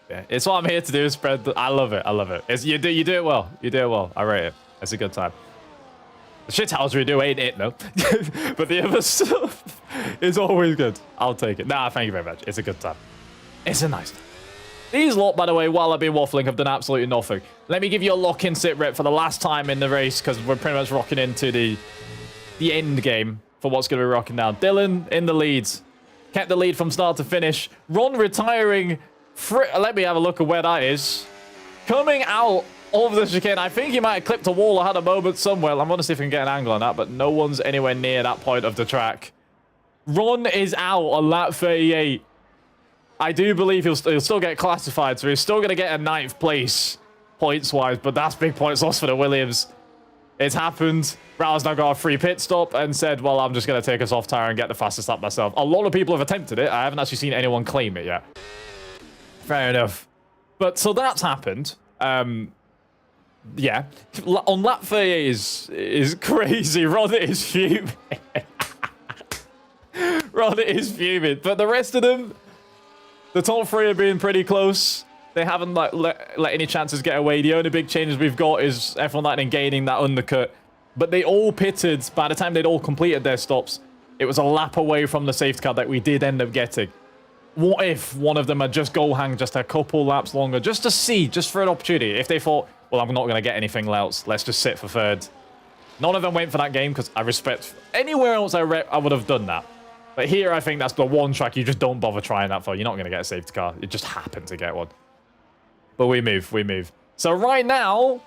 Yeah, it's what I'm here to do. Spread. I love it. I love it. You do it well. You do it well. I rate it. It's a good time. The shit house we do ain't it, no. But the other stuff is always good. I'll take it. Nah, thank you very much. It's a good time. It's a nice time. These lot, by the way, while I've been waffling, have done absolutely nothing. Let me give you a lock-in sit rep for the last time in the race, because we're pretty much rocking into the end game for what's going to be rocking now. Dylan in the leads. Kept the lead from start to finish. Ron retiring. Let me have a look at where that is. Coming out of the chicane. I think he might have clipped a wall or had a moment somewhere. I'm going to see if we can get an angle on that, but no one's anywhere near that point of the track. Ron is out on lap 38. I do believe he'll still get classified, so he's still going to get a 9th place points-wise, but that's big points lost for the Williams. It's happened. Raoul's now got a free pit stop and said, well, I'm just going to take a soft tire and get the fastest lap myself. A lot of people have attempted it. I haven't actually seen anyone claim it yet. Fair enough. But so that's happened. Yeah. On lap 38 is crazy. Ron is fuming. Ron is fuming. But the rest of them, the top 3 are being pretty close. They haven't let any chances get away. The only big changes we've got is F1 Lightning gaining that undercut. But they all pitted. By the time they'd all completed their stops, it was a lap away from the safety car that we did end up getting. What if one of them had just go hang just a couple laps longer, just to see, just for an opportunity? If they thought, well, I'm not going to get anything else, let's just sit for 3rd. None of them went for that game because I respect anywhere else I would have done that. But here, I think that's the one track you just don't bother trying that for. You're not going to get a safety car. You just happen to get one. But we move. So right now,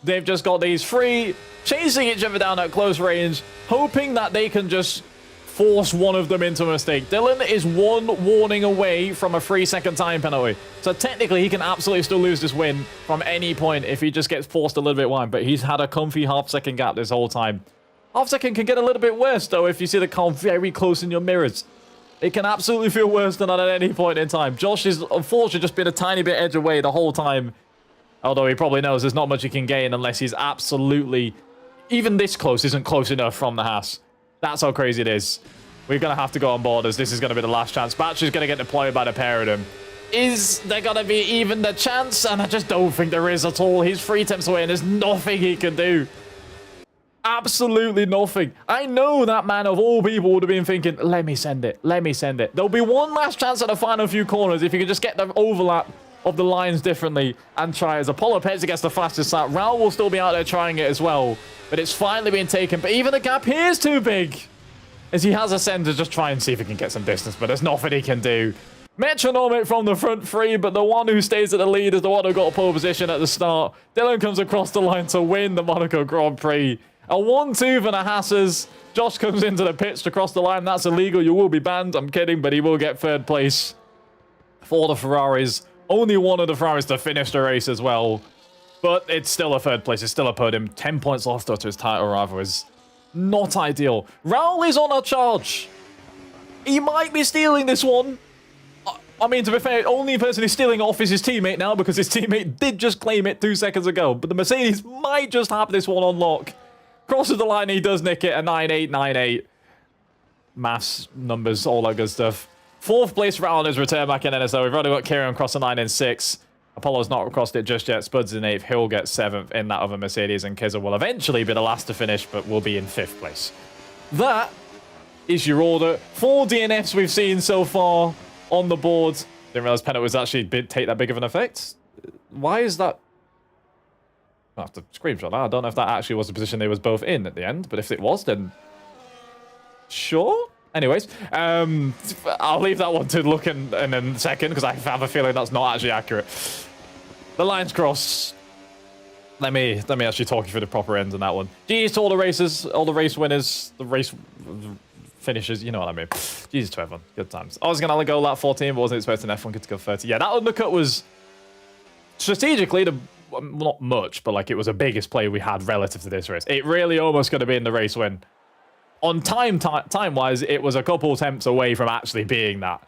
they've just got these 3 chasing each other down at close range, hoping that they can just force one of them into a mistake. Dylan is 1 warning away from a 3-second time penalty. So technically, he can absolutely still lose this win from any point if he just gets forced a little bit wide. But he's had a comfy half-second gap this whole time. Half-second can get a little bit worse, though, if you see the car very close in your mirrors. It can absolutely feel worse than that at any point in time. Josh has unfortunately just been a tiny bit edge away the whole time. Although he probably knows there's not much he can gain unless he's absolutely... Even this close isn't close enough from the Haas. That's how crazy it is. We're going to have to go on board as this is going to be the last chance. Batch going to get deployed by the pair of them. Is there going to be even the chance? And I just don't think there is at all. He's 3 attempts away and there's nothing he can do. absolutely nothing. I know that man of all people would have been thinking, let me send it. Let me send it. There'll be one last chance at the final few corners if you can just get the overlap of the lines differently and try. As Apollo Pezzi gets the fastest lap, Raul will still be out there trying it as well. But it's finally been taken. But even the gap here is too big. As he has a send to just try and see if he can get some distance. But there's nothing he can do. Metronomic from the front three, but the one who stays at the lead is the one who got a pole position at the start. Dylan comes across the line to win the Monaco Grand Prix. A 1-2 for the Hassers. Josh comes into the pits to cross the line. That's illegal. You will be banned. I'm kidding, but he will get third place for the Ferraris. Only one of the Ferraris to finish the race as well. But it's still a third place. It's still a podium. 10 points lost to his title rival is not ideal. Raul is on a charge. He might be stealing this one. I mean, to be fair, only person who's stealing off is his teammate now because his teammate did just claim it 2 seconds ago. But the Mercedes might just have this one on lock. Crosses the line, he does nick it. A 9.898. Maths, numbers, all that good stuff. 4th place round is return back in NSL. We've already got Kieran crossing the line in 6th. Apollo's not crossed it just yet. Spud's in 8th. He'll get 7th in that other Mercedes. And Kizza will eventually be the last to finish, but will be in 5th place. That is your order. 4 DNFs we've seen so far on the board. Didn't realize penalties actually take that big of an effect. Why is that? I'll have to screenshot that. I don't know if that actually was the position they was both in at the end, but if it was, then sure. Anyways, I'll leave that one to look in a second because I have a feeling that's not actually accurate. The lines cross. Let me actually talk you through the proper ends on that one. GG's to all the racers, all the race winners, the race finishers, you know what I mean. Jesus to everyone. Good times. I was going to go lap 14, but wasn't expecting F1 to go 30. Yeah, that undercut was strategically not much, but like it was the biggest play we had relative to this race. It really almost could have been the race win. On time-wise, it was a couple attempts away from actually being that.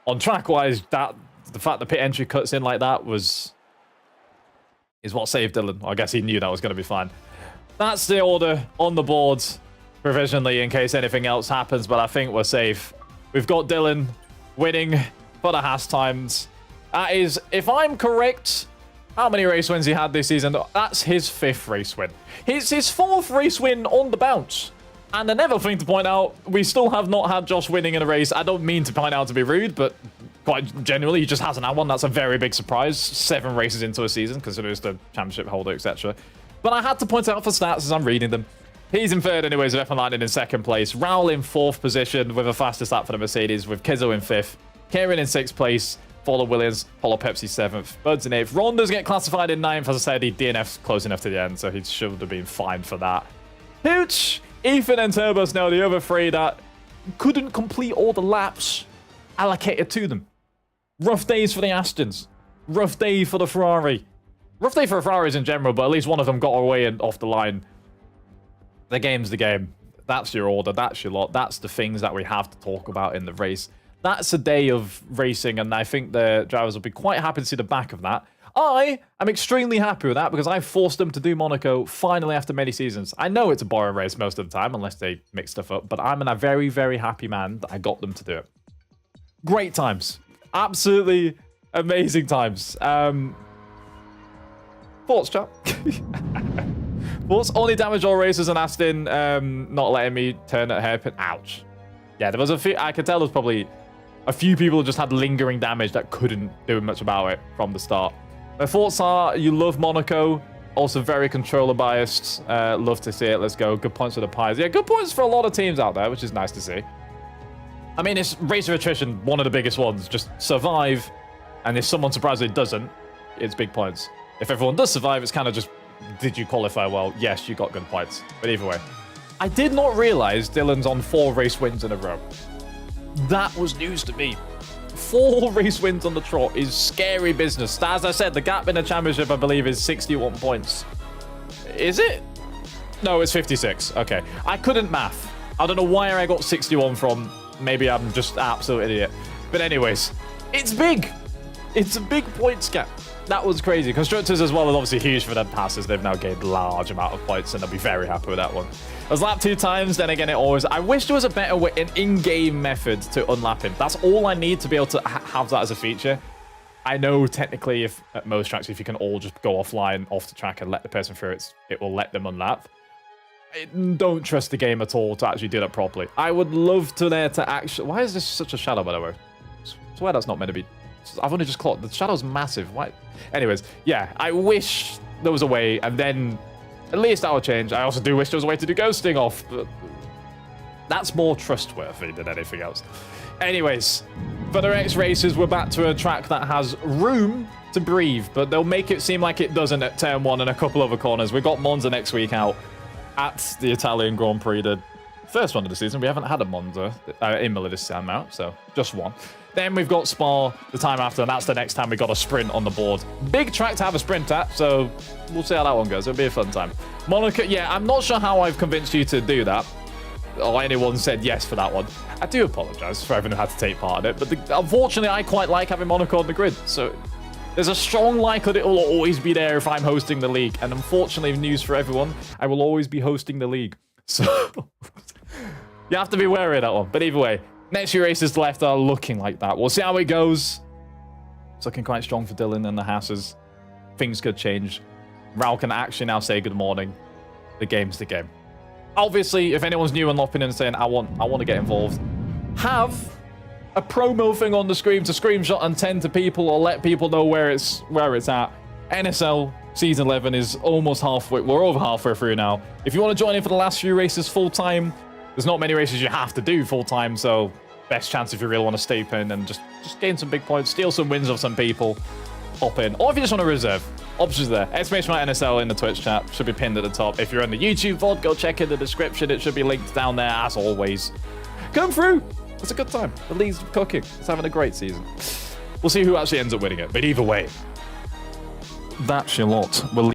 On track-wise, the fact the pit entry cuts in like that is what saved Dylan. I guess he knew that was going to be fine. That's the order on the board provisionally in case anything else happens, but I think we're safe. We've got Dylan winning for the Haas times. That is, if I'm correct, how many race wins he had this season? That's his 5th race win. It's his 4th race win on the bounce. And another thing to point out, we still have not had Josh winning in a race. I don't mean to point out to be rude, but quite genuinely, he just hasn't had one. That's a very big surprise. 7 races into a season, considering it's the championship holder, etc. But I had to point out for stats as I'm reading them. He's in 3rd anyways, with F1 landing in 2nd place. Raul in 4th position with a fastest lap for the Mercedes, with Kizzo in 5th. Kieran in 6th place. Follow Williams, Paulo Pepsi 7th. Bud's in 8th. Ronda's get classified in 9th. As I said, he DNF's close enough to the end, so he should have been fine for that. Hooch, Ethan and Turbos now the other 3 that couldn't complete all the laps allocated to them. Rough days for the Astons. Rough day for the Ferrari. Rough day for the Ferraris in general, but at least one of them got away and off the line. The game's the game. That's your order. That's your lot. That's the things that we have to talk about in the race. That's a day of racing, and I think the drivers will be quite happy to see the back of that. I am extremely happy with that because I forced them to do Monaco finally after many seasons. I know it's a boring race most of the time unless they mix stuff up, but I'm a very, very happy man that I got them to do it. Great times. Absolutely amazing times. Thoughts, chat? Thoughts? Only damage all racers and Aston not letting me turn at hairpin. Ouch. Yeah, there was a few. I could tell there's probably a few people who just had lingering damage that couldn't do much about it from the start. My thoughts are you love Monaco. Also very controller biased. Love to see it. Let's go. Good points for the Pies. Yeah, good points for a lot of teams out there, which is nice to see. I mean, it's race of attrition, one of the biggest ones. Just survive, and if someone surprisingly doesn't, it's big points. If everyone does survive, it's kind of just, did you qualify well? Yes, you got good points. But either way. I did not realize Dylan's on 4 race wins in a row. That was news to me. 4 race wins on the trot is scary business. As I said, the gap in the championship, I believe, is 61 points. Is it? No, it's 56. Okay. I couldn't math. I don't know where I got 61 from. Maybe I'm just an absolute idiot. But anyways, it's big. It's a big points gap. That was crazy. Constructors as well is obviously huge for them passes. They've now gained a large amount of points, and they'll be very happy with that one. I was lapped 2 times, then again, it always... I wish there was a better way, an in-game method to unlap him. That's all I need to be able to have that as a feature. I know technically if at most tracks, if you can all just go offline, off the track and let the person through, it will let them unlap. don't trust the game at all to actually do that properly. I would love to there to actually... Why is this such a shadow, by the way? I swear that's not meant to be... I've only just clocked. The shadow's massive. Why? Anyways, yeah, I wish there was a way, and then at least that would change. I also do wish there was a way to do ghosting off, but that's more trustworthy than anything else. Anyways, for the next races, we're back to a track that has room to breathe, but they'll make it seem like it doesn't at turn 1 and a couple other corners. We've got Monza next week out at the Italian Grand Prix, the first one of the season. We haven't had a Monza Imola this time out, so just one. Then we've got Spa the time after, and that's the next time we got a sprint on the board. Big track to have a sprint at, so we'll see how that one goes. It'll be a fun time. Monaco, yeah, I'm not sure how I've convinced you to do that, or anyone said yes for that one. I do apologize for everyone who had to take part in it, but unfortunately, I quite like having Monaco on the grid, so there's a strong likelihood it will always be there if I'm hosting the league, and unfortunately, news for everyone, I will always be hosting the league. So you have to be wary of that one, but either way, next few races left are looking like that. We'll see how it goes. It's looking quite strong for Dylan and the Hasses. Things could change. Raul can actually now say good morning. The game's the game. Obviously, if anyone's new and lopping in and saying, I want to get involved, have a promo thing on the screen to screenshot and send to people or let people know where it's at. NSL Season 11 is almost halfway. We're over halfway through now. If you want to join in for the last few races full-time, there's not many races you have to do full-time, so best chance if you really want to stay in and just gain some big points, steal some wins off some people, hop in. Or if you just want to reserve, options there. !NSL in the Twitch chat should be pinned at the top. If you're on the YouTube VOD, go check in the description. It should be linked down there, as always. Come through. It's a good time. The league's cooking. It's having a great season. We'll see who actually ends up winning it. But either way, that's your lot. We'll